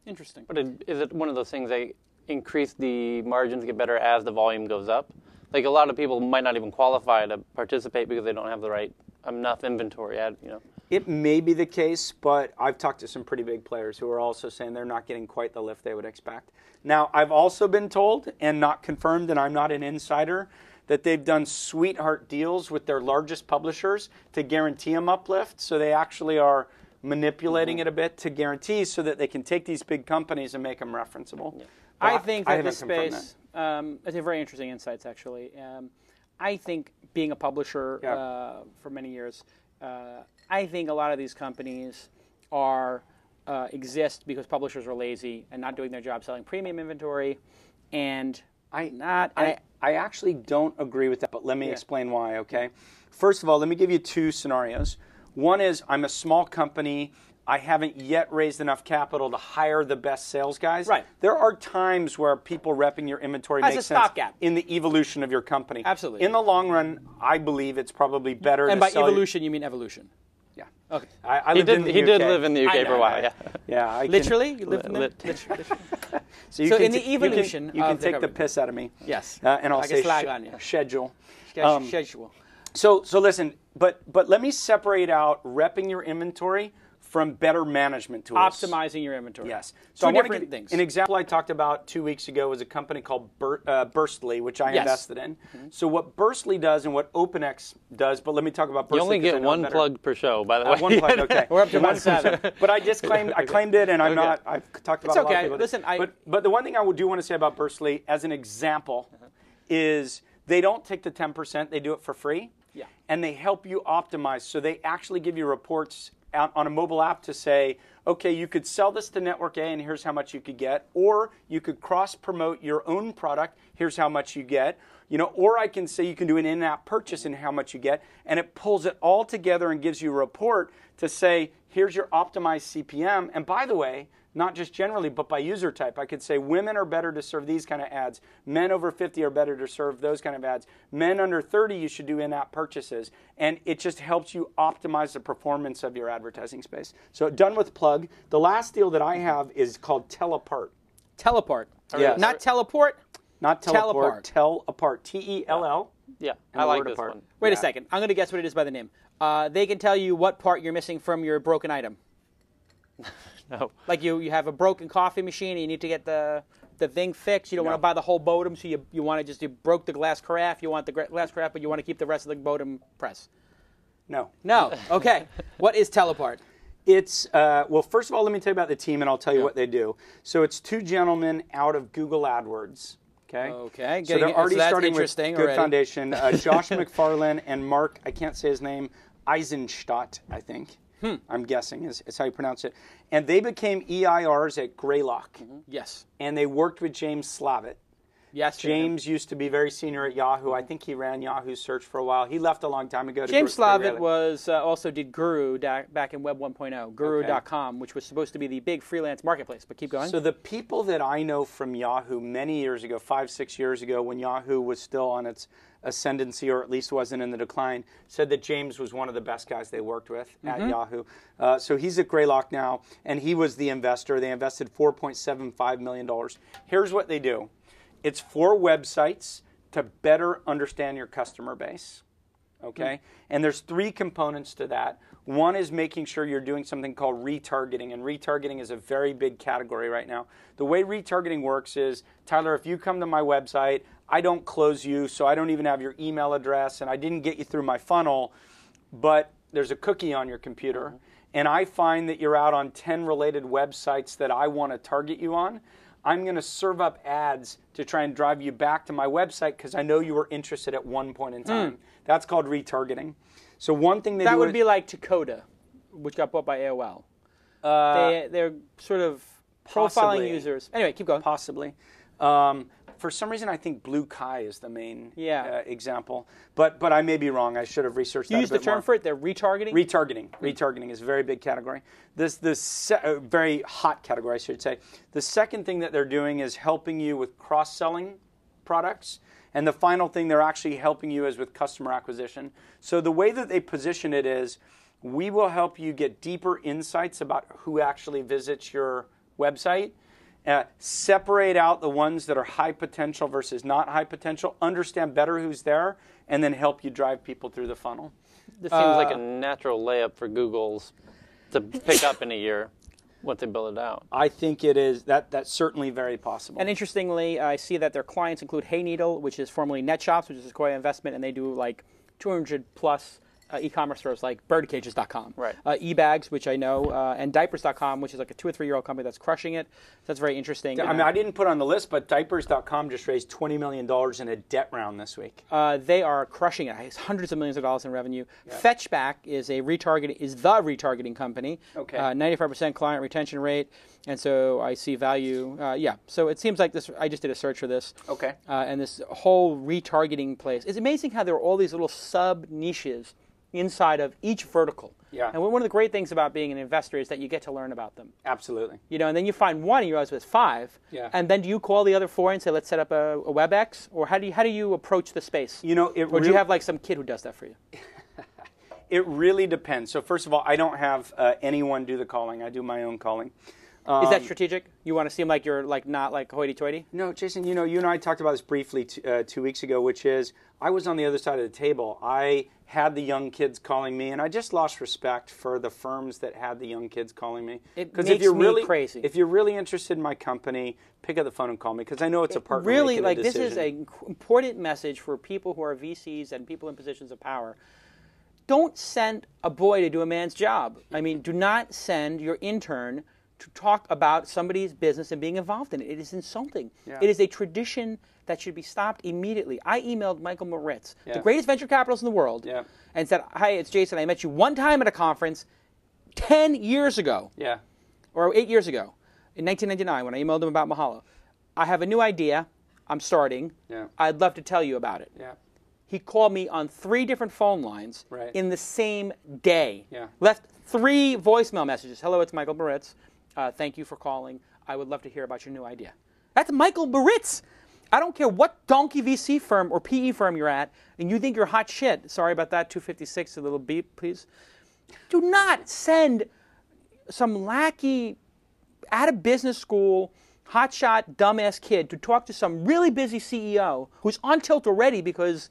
Interesting. But is it one of those things that increase the margins, get better as the volume goes up? Like a lot of people might not even qualify to participate because they don't have the right enough inventory. It may be the case, but I've talked to some pretty big players who are also saying they're not getting quite the lift they would expect. Now, I've also been told, and not confirmed, and I'm not an insider, that they've done sweetheart deals with their largest publishers to guarantee them uplift. So they actually are manipulating it a bit to guarantee so that they can take these big companies and make them referenceable. Yeah. I think that this space, it's a very interesting insights, actually. I think being a publisher for many years, I think a lot of these companies exist because publishers are lazy and not doing their job selling premium inventory, and I actually don't agree with that, but let me explain why, okay? First of all, let me give you two scenarios. One is I'm a small company. I haven't yet raised enough capital to hire the best sales guys. Right. There are times where people repping your inventory makes sense stopgap in the evolution of your company. Absolutely. In the long run, I believe it's probably better and to by sell evolution, you mean evolution. Yeah. Okay. He did live in the UK for a while, yeah. Yeah. Literally? You lived in there? Literally. So in the evolution you can take the government. piss out of me. Yes. And I'll say slag on you. schedule. Schedule. So listen, but let me separate out repping your inventory from better management tools. Optimizing your inventory. Yes. So different things. An example I talked about 2 weeks ago was a company called Burstly, which I invested in. Mm-hmm. So what Burstly does and what OpenX does, but let me talk about Burstly. You only get one plug per show, by the way. One plug, okay. We're up to 1.7. But I claimed it, and I'm not. I've talked about it's a lot of people. Listen, but the one thing I do want to say about Burstly, as an example, is they don't take the 10%. They do it for free. Yeah. And they help you optimize. So they actually give you reports out on a mobile app to say, okay, you could sell this to Network A and here's how much you could get, or you could cross-promote your own product, here's how much you get, or I can say you can do an in-app purchase and how much you get, and it pulls it all together and gives you a report to say, here's your optimized CPM, and by the way, not just generally, but by user type. I could say women are better to serve these kind of ads. Men over 50 are better to serve those kind of ads. Men under 30, you should do in-app purchases. And it just helps you optimize the performance of your advertising space. So done with plug. The last deal that I have is called Tell Apart. Tell Apart. Yes. Not teleport. Not teleport. Tell Apart. T-E-L-L. Yeah, I like this one. Wait a second. I'm going to guess what it is by the name. They can tell you what part you're missing from your broken item. No. Like you have a broken coffee machine and you need to get the thing fixed. You don't want to buy the whole modem, so you want to you broke the glass carafe. You want the glass carafe, but you want to keep the rest of the modem press. No. Okay. What is Tell Apart? It's, well, first of all, let me tell you about the team, and I'll tell you what they do. So it's two gentlemen out of Google AdWords. Okay. So they're already starting with good already. Foundation. Josh McFarlane and Mark, I can't say his name, Eisenstadt, I think. I'm guessing is how you pronounce it. And they became EIRs at Greylock. Mm-hmm. Yes. And they worked with James Slavitt. Yes. James used to be very senior at Yahoo. I think he ran Yahoo Search for a while. He left a long time ago. James Slavitt was also did Guru back in Web 1.0, Guru.com, which was supposed to be the big freelance marketplace. But keep going. So the people that I know from Yahoo many years ago, 5-6 years ago, when Yahoo was still on its ascendancy, or at least wasn't in the decline, said that James was one of the best guys they worked with at Yahoo. So he's at Greylock now, and he was the investor. They invested $4.75 million. Here's what they do. It's 4 websites to better understand your customer base. Okay? And there's 3 components to that. One is making sure you're doing something called retargeting, and retargeting is a very big category right now. The way retargeting works is, Tyler, if you come to my website, I don't close you, so I don't even have your email address, and I didn't get you through my funnel, but there's a cookie on your computer, and I find that you're out on 10 related websites that I want to target you on. I'm going to serve up ads to try and drive you back to my website because I know you were interested at one point in time. That's called retargeting. So one thing that would be like Takoda, which got bought by AOL. They're sort of profiling users. Anyway, keep going. Possibly. For some reason, I think Blue Kai is the main example. But I may be wrong. I should have researched that a bit more. You used the term for it, they're retargeting? Retargeting is a very big category. This very hot category, I should say. The second thing that they're doing is helping you with cross-selling products. And the final thing they're actually helping you is with customer acquisition. So the way that they position it is, we will help you get deeper insights about who actually visits your website. Separate out the ones that are high potential versus not high potential, understand better who's there, and then help you drive people through the funnel. This seems like a natural layup for Google's to pick up in a year once they build it out. I think it is. That's certainly very possible. And interestingly, I see that their clients include Hayneedle, which is formerly NetShops, which is a Sequoia investment, and they do like 200 plus e-commerce stores like birdcages.com, right. eBags, which I know, and diapers.com, which is like a 2 or 3 year old company that's crushing it. So that's very interesting. I mean, I didn't put on the list, but diapers.com just raised $20 million in a debt round this week. They are crushing it. It's hundreds of millions of dollars in revenue. Yeah. Fetchback is the retargeting company. Okay. 95% client retention rate, and so I see value. So it seems like this. I just did a search for this. Okay. And this whole retargeting place. It's amazing how there are all these little sub niches inside of each vertical. Yeah. And one of the great things about being an investor is that you get to learn about them. Absolutely. You know, and then you find one and you realize there's 5. Yeah. And then do you call the other 4 and say, let's set up a WebEx? Or how do you approach the space? You know, or do you have like some kid who does that for you? It really depends. So first of all, I don't have anyone do the calling. I do my own calling. Is that strategic? You want to seem like you're like not like hoity-toity? No, Jason, you know, you and I talked about this briefly 2 weeks ago, which is I was on the other side of the table. I had the young kids calling me, and I just lost respect for the firms that had the young kids calling me. It makes me crazy. If you're really interested in my company, pick up the phone and call me, because I know it's a partner really, making like a this decision. is an important message for people who are VCs and people in positions of power. Don't send a boy to do a man's job. I mean, do not send your intern to talk about somebody's business and being involved in it. It is insulting. Yeah. It is a tradition that should be stopped immediately. I emailed Michael Moritz, Yeah. the greatest venture capitalist in the world, Yeah. and said, hi, it's Jason. I met you one time at a conference 10 years ago, Yeah. or 8 years ago, in 1999 when I emailed him about Mahalo. I have a new idea. I'm starting. Yeah. I'd love to tell you about it. Yeah. He called me on 3 different phone lines Right. in the same day. Yeah. Left 3 voicemail messages. Hello, it's Michael Moritz. Thank you for calling. I would love to hear about your new idea. That's Michael Moritz. I don't care what donkey VC firm or PE firm you're at, and you think you're hot shit. Sorry about that, 256, a little beep, please. Do not send some lackey, out of business school, hotshot, dumbass kid to talk to some really busy CEO who's on tilt already because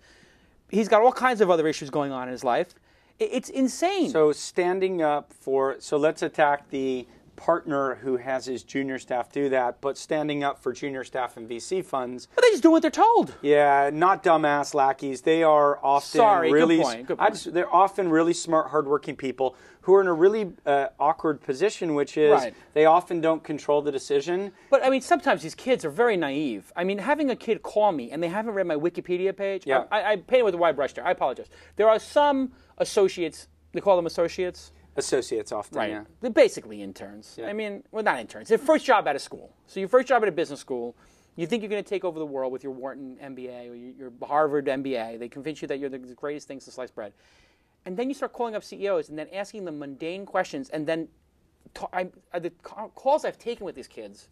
he's got all kinds of other issues going on in his life. It's insane. So standing up for, so let's attack the partner who has his junior staff do that, but standing up for junior staff and VC funds. But they just do what they're told. Yeah, not dumbass lackeys. They are often really. Good point. They're often really smart, hardworking people who are in a really awkward position, which is they often don't control the decision. But I mean, sometimes these kids are very naive. I mean, having a kid call me and they haven't read my Wikipedia page. Yeah. I painted with a wide brush there. I apologize. There are some associates. They call them associates. Associates often, Right. yeah. They're basically interns. Yeah. I mean, well, not interns. Their first job out of school. So your first job at a business school, you think you're going to take over the world with your Wharton MBA or your Harvard MBA. They convince you that you're the greatest things to slice bread. And then you start calling up CEOs and then asking them mundane questions. And then the calls I've taken with these kids,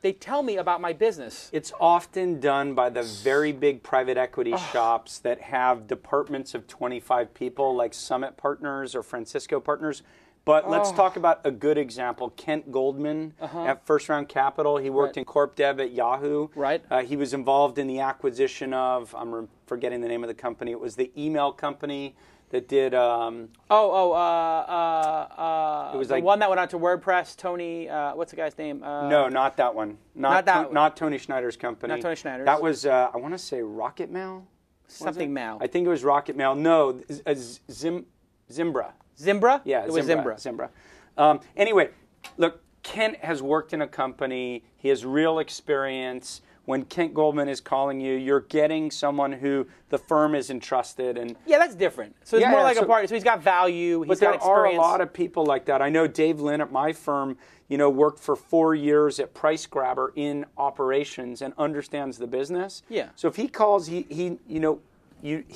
they tell me about my business. It's often done by the very big private equity shops that have departments of 25 people, like Summit Partners or Francisco Partners. But let's talk about a good example. Kent Goldman at First Round Capital. He worked in Corp Dev at Yahoo. Right. He was involved in the acquisition of, I'm forgetting the name of the company. It was the email company that did. It was the like one that went on to WordPress. Tony, what's the guy's name? no, not that one. Not Tony Schneider's company. Not Tony Schneider's. That was I want to say Rocket Mail. Something Mail. I think it was Rocket Mail. No, Zimbra. Zimbra? Yeah, it was Zimbra. Anyway, look, Kent has worked in a company. He has real experience. When Kent Goldman is calling you, you're getting someone who the firm is entrusted. And yeah, that's different. So it's more like a partner. So he's got value. He's got experience. But there are a lot of people like that. I know Dave Lynn at my firm, worked for 4 years at Price Grabber in operations and understands the business. Yeah. So if he calls, he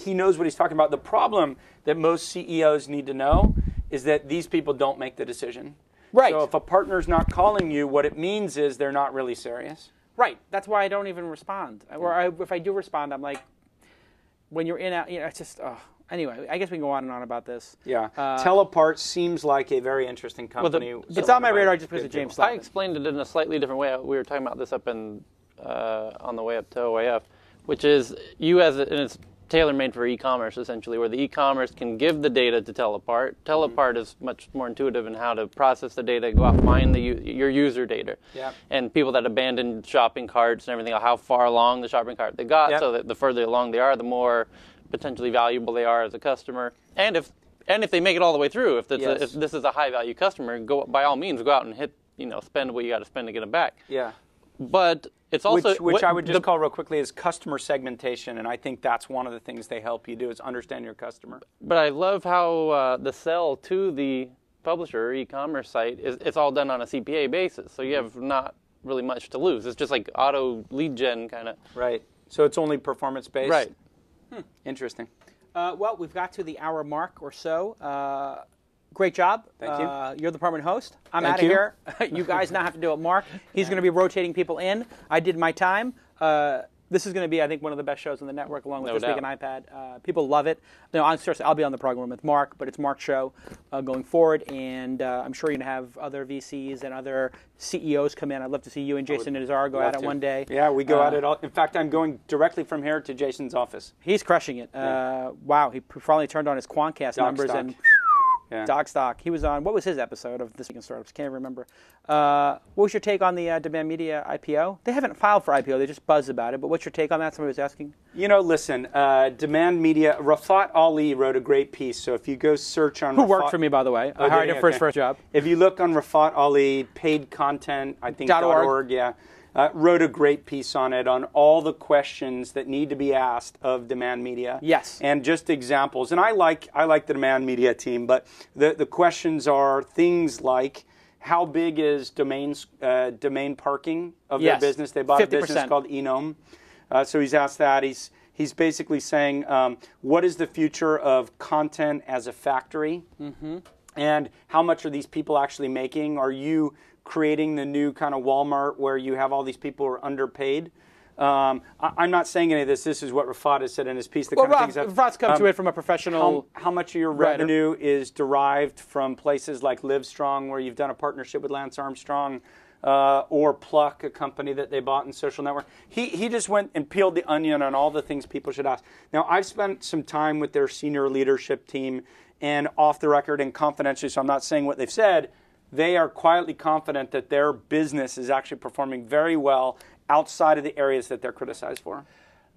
knows what he's talking about. The problem that most CEOs need to know is that these people don't make the decision. Right. So if a partner's not calling you, what it means is they're not really serious. Right. That's why I don't even respond. Or if I do respond, I'm like, when you're in, it's just, anyway, I guess we can go on and on about this. Yeah. Telepart seems like a very interesting company. It's on my radar just because of James Slavin. I explained it in a slightly different way. We were talking about this up on the way up to OAF, which is you and it's tailor-made for e-commerce, essentially, where the e-commerce can give the data to Telepart. Telepart is much more intuitive in how to process the data, go out and find your user data. Yep. And people that abandoned shopping carts and everything, how far along the shopping cart they got, Yep. so that the further along they are, the more potentially valuable they are as a customer. And if they make it all the way through, if this is a high-value customer, by all means, go out and spend what you got to spend to get them back. Yeah. But it's also which I would just call real quickly is customer segmentation, and I think that's one of the things they help you do is understand your customer. But I love how the sell to the publisher or e-commerce site it's all done on a CPA basis, so you have not really much to lose. It's just like auto lead gen kind of. Right. So it's only performance based. Right. Interesting. Well, we've got to the hour mark or so. Great job. Thank you. You're the permanent host. I'm Thank out of you. here. You guys now have to do it, Mark. He's going to be rotating people in. I did my time. This is going to be, I think, one of the best shows on the network, along with No This Week in doubt. iPad. People love it. No, I'll be on the program with Mark, but it's Mark's show going forward, and I'm sure you're going to have other VCs and other CEOs come in. I'd love to see you and Jason Nazar go at it one day. Yeah, we go at it all. In fact, I'm going directly from here to Jason's office. He's crushing it. Wow, he finally turned on his Quantcast numbers stock. and Yeah. Doc Stock. He was on, what was his episode of This Week in Startups? Can't remember. What was your take on the Demand Media IPO? They haven't filed for IPO. They just buzzed about it. But what's your take on that? Somebody was asking. Listen, Demand Media, Rafat Ali wrote a great piece. So if you go search on Who worked for me, by the way. I hired him for his first job. If you look on Rafat Ali, paid content, I think .org. yeah, wrote a great piece on it, on all the questions that need to be asked of Demand Media. Yes. And just examples. And I like the Demand Media team, but the questions are things like, how big is domain parking of their business? They bought 50%. A business called Enome. So he's asked that. He's basically saying, what is the future of content as a factory? Mm-hmm. And how much are these people actually making? Are you creating the new kind of Walmart where you have all these people who are underpaid? I'm not saying any of this. This is what Rafat has said in his piece. Rafat's come to it from a professional How much of your writer. revenue is derived from places like Livestrong, where you've done a partnership with Lance Armstrong, or Pluck, a company that they bought in social network? He just went and peeled the onion on all the things people should ask. Now, I've spent some time with their senior leadership team, and off the record and confidentially, so I'm not saying what they've said, they are quietly confident that their business is actually performing very well outside of the areas that they're criticized for.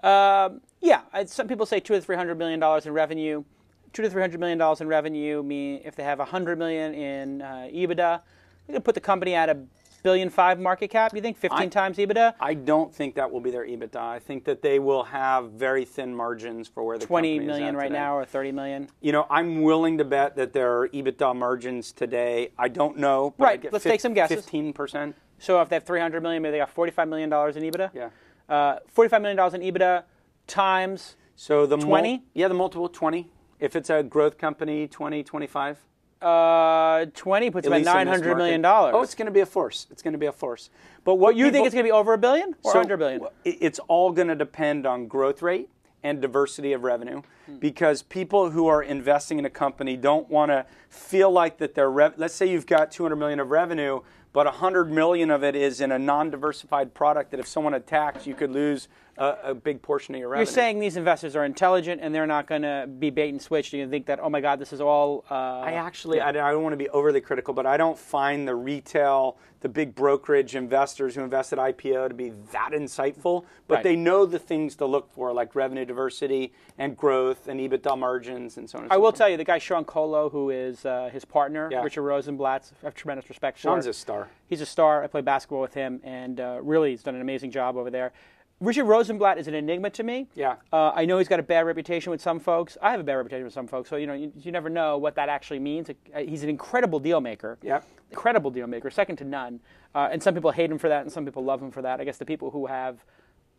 Some people say $200 to $300 million in revenue. $200 to $300 million in revenue mean if they have $100 million in EBITDA, they could put the company at $1.5 billion market cap. You think 15 times EBITDA? I don't think that will be their EBITDA. I think that they will have very thin margins for where the company is at 20 million right today. now, or 30 million. I'm willing to bet that their EBITDA margins today, I don't know. But Right, let's take some guesses. 15%. So if they have 300 million, maybe they got $45 million in EBITDA? Yeah. $45 million in EBITDA times So the 20? The multiple 20. If it's a growth company, 20, 25. 20 puts At about least in this $900 million. market. Oh, it's going to be a force. It's going to be a force. But what You think it's going to be over $1 billion or under $1 billion? It's all going to depend on growth rate and diversity of revenue, because people who are investing in a company don't want to feel like that their let's say you've got 200 million of revenue, but 100 million of it is in a non-diversified product that if someone attacks, you could lose a big portion of your revenue. You're saying these investors are intelligent and they're not going to be bait and switch. Do you think that, oh my God, this is all... I don't want to be overly critical, but I don't find the retail, the big brokerage investors who invested IPO to be that insightful, but Right. they know the things to look for, like revenue diversity and growth and EBITDA margins and so on and so I will forth. tell you, the guy Sean Colo, who is his partner, Yeah. Richard Rosenblatt, I have tremendous respect for. Sean's a star. He's a star. I play basketball with him, and really he's done an amazing job over there. Richard Rosenblatt is an enigma to me. Yeah. I know he's got a bad reputation with some folks. I have a bad reputation with some folks, so you never know what that actually means. He's an incredible deal maker. Yep. Incredible deal maker, second to none. And some people hate him for that, and some people love him for that. I guess the people who have,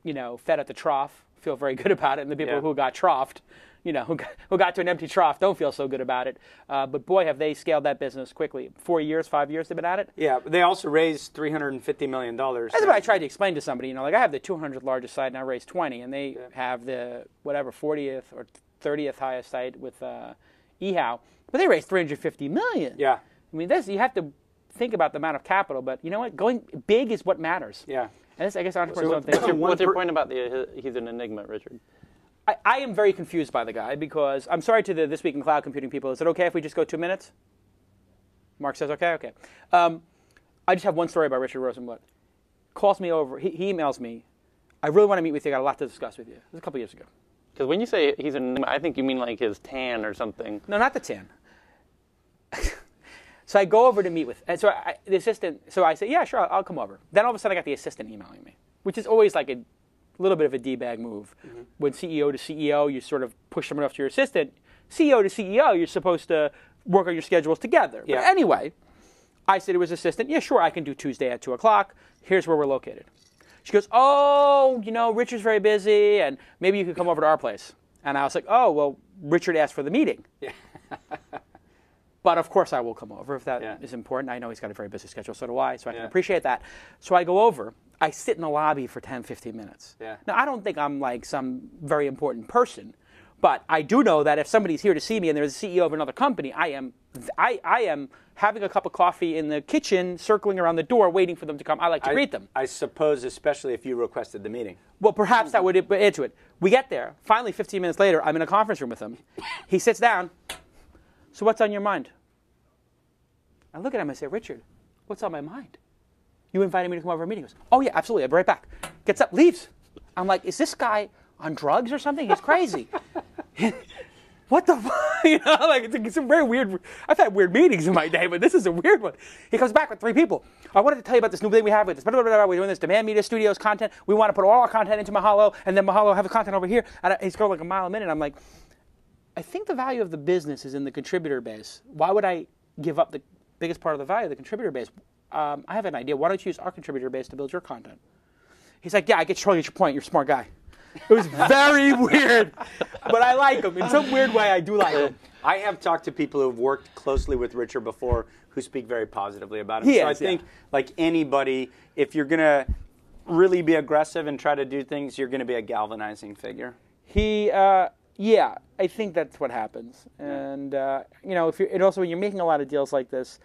fed at the trough feel very good about it, and the people Yeah. who got troughed, who got to an empty trough don't feel so good about it. But boy, have they scaled that business quickly. 4 years, 5 years they've been at it. Yeah, but they also raised $350 million. That's what I tried to explain to somebody. I have the 200th largest site, and I raised 20, and they have the 40th or 30th highest site with eHow, but they raised $350 million. Yeah. I mean, you have to think about the amount of capital, but you know what? Going big is what matters. Yeah. And this, I guess entrepreneurs don't think. What's your point about he's an enigma, Richard? I am very confused by the guy because I'm sorry to the This Week in Cloud Computing people. Is it okay if we just go 2 minutes? Mark says okay. Okay. I just have one story about Richard Rosenblatt. Calls me over. He emails me. I really want to meet with you. I got a lot to discuss with you. It was a couple years ago. Because when you say he's I think you mean like his tan or something. No, not the tan. So I go over to meet with, and so the assistant. So I say, yeah, sure, I'll come over. Then all of a sudden, I got the assistant emailing me, which is always like a little bit of a D-bag move. Mm-hmm. When CEO to CEO, you sort of push someone off to your assistant. CEO to CEO, you're supposed to work on your schedules together. Yeah. But anyway, I said to his assistant, yeah, sure, I can do Tuesday at 2 o'clock. Here's where we're located. She goes, oh, Richard's very busy, and maybe you could come over to our place. And I was like, oh, well, Richard asked for the meeting. Yeah. But of course I will come over if that is important. I know he's got a very busy schedule, so do I, so I can appreciate that. So I go over. I sit in the lobby for 10, 15 minutes. Yeah. Now, I don't think I'm like some very important person, but I do know that if somebody's here to see me and there's a CEO of another company, I am having a cup of coffee in the kitchen, circling around the door, waiting for them to come. I like to greet them. I suppose, especially if you requested the meeting. Well, perhaps that would add to it. We get there. Finally, 15 minutes later, I'm in a conference room with him. He sits down. So what's on your mind? I look at him and I say, Richard, what's on my mind? You invited me to come over to a meeting. He goes, oh, yeah, absolutely. I'll be right back. Gets up, leaves. I'm like, is this guy on drugs or something? He's crazy. What the fuck? It's a very weird. I've had weird meetings in my day, but this is a weird one. He comes back with 3 people. I wanted to tell you about this new thing we have with this. We're doing this Demand Media Studios content. We want to put all our content into Mahalo, and then Mahalo have the content over here. And he's going like a mile a minute. I'm like, I think the value of the business is in the contributor base. Why would I give up the biggest part of the value of the contributor base? I have an idea. Why don't you use our contributor base to build your content? He's like, yeah, I totally get your point. You're a smart guy. It was very weird, but I like him. In some weird way, I do like him. I have talked to people who have worked closely with Richard before who speak very positively about him. I think, like anybody, if you're going to really be aggressive and try to do things, you're going to be a galvanizing figure. Yeah, I think that's what happens. And, and also when you're making a lot of deals like this,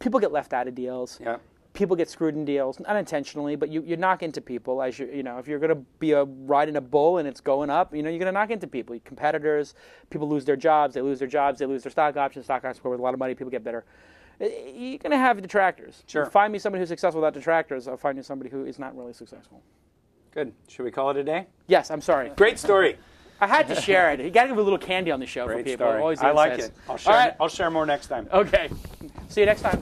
people get left out of deals. Yeah. People get screwed in deals, unintentionally, but you knock into people. If you're going to be riding a bull and it's going up, you're going to knock into people. Competitors, people lose their jobs, they lose their stock options go worth a lot of money, people get bitter. You're going to have detractors. Sure. Find me somebody who's successful without detractors. I'll find you somebody who is not really successful. Good. Should we call it a day? Yes, I'm sorry. Great story. I had to share it. You got to give a little candy on the show for people. Story. I like it. I'll share more next time. Okay. See you next time.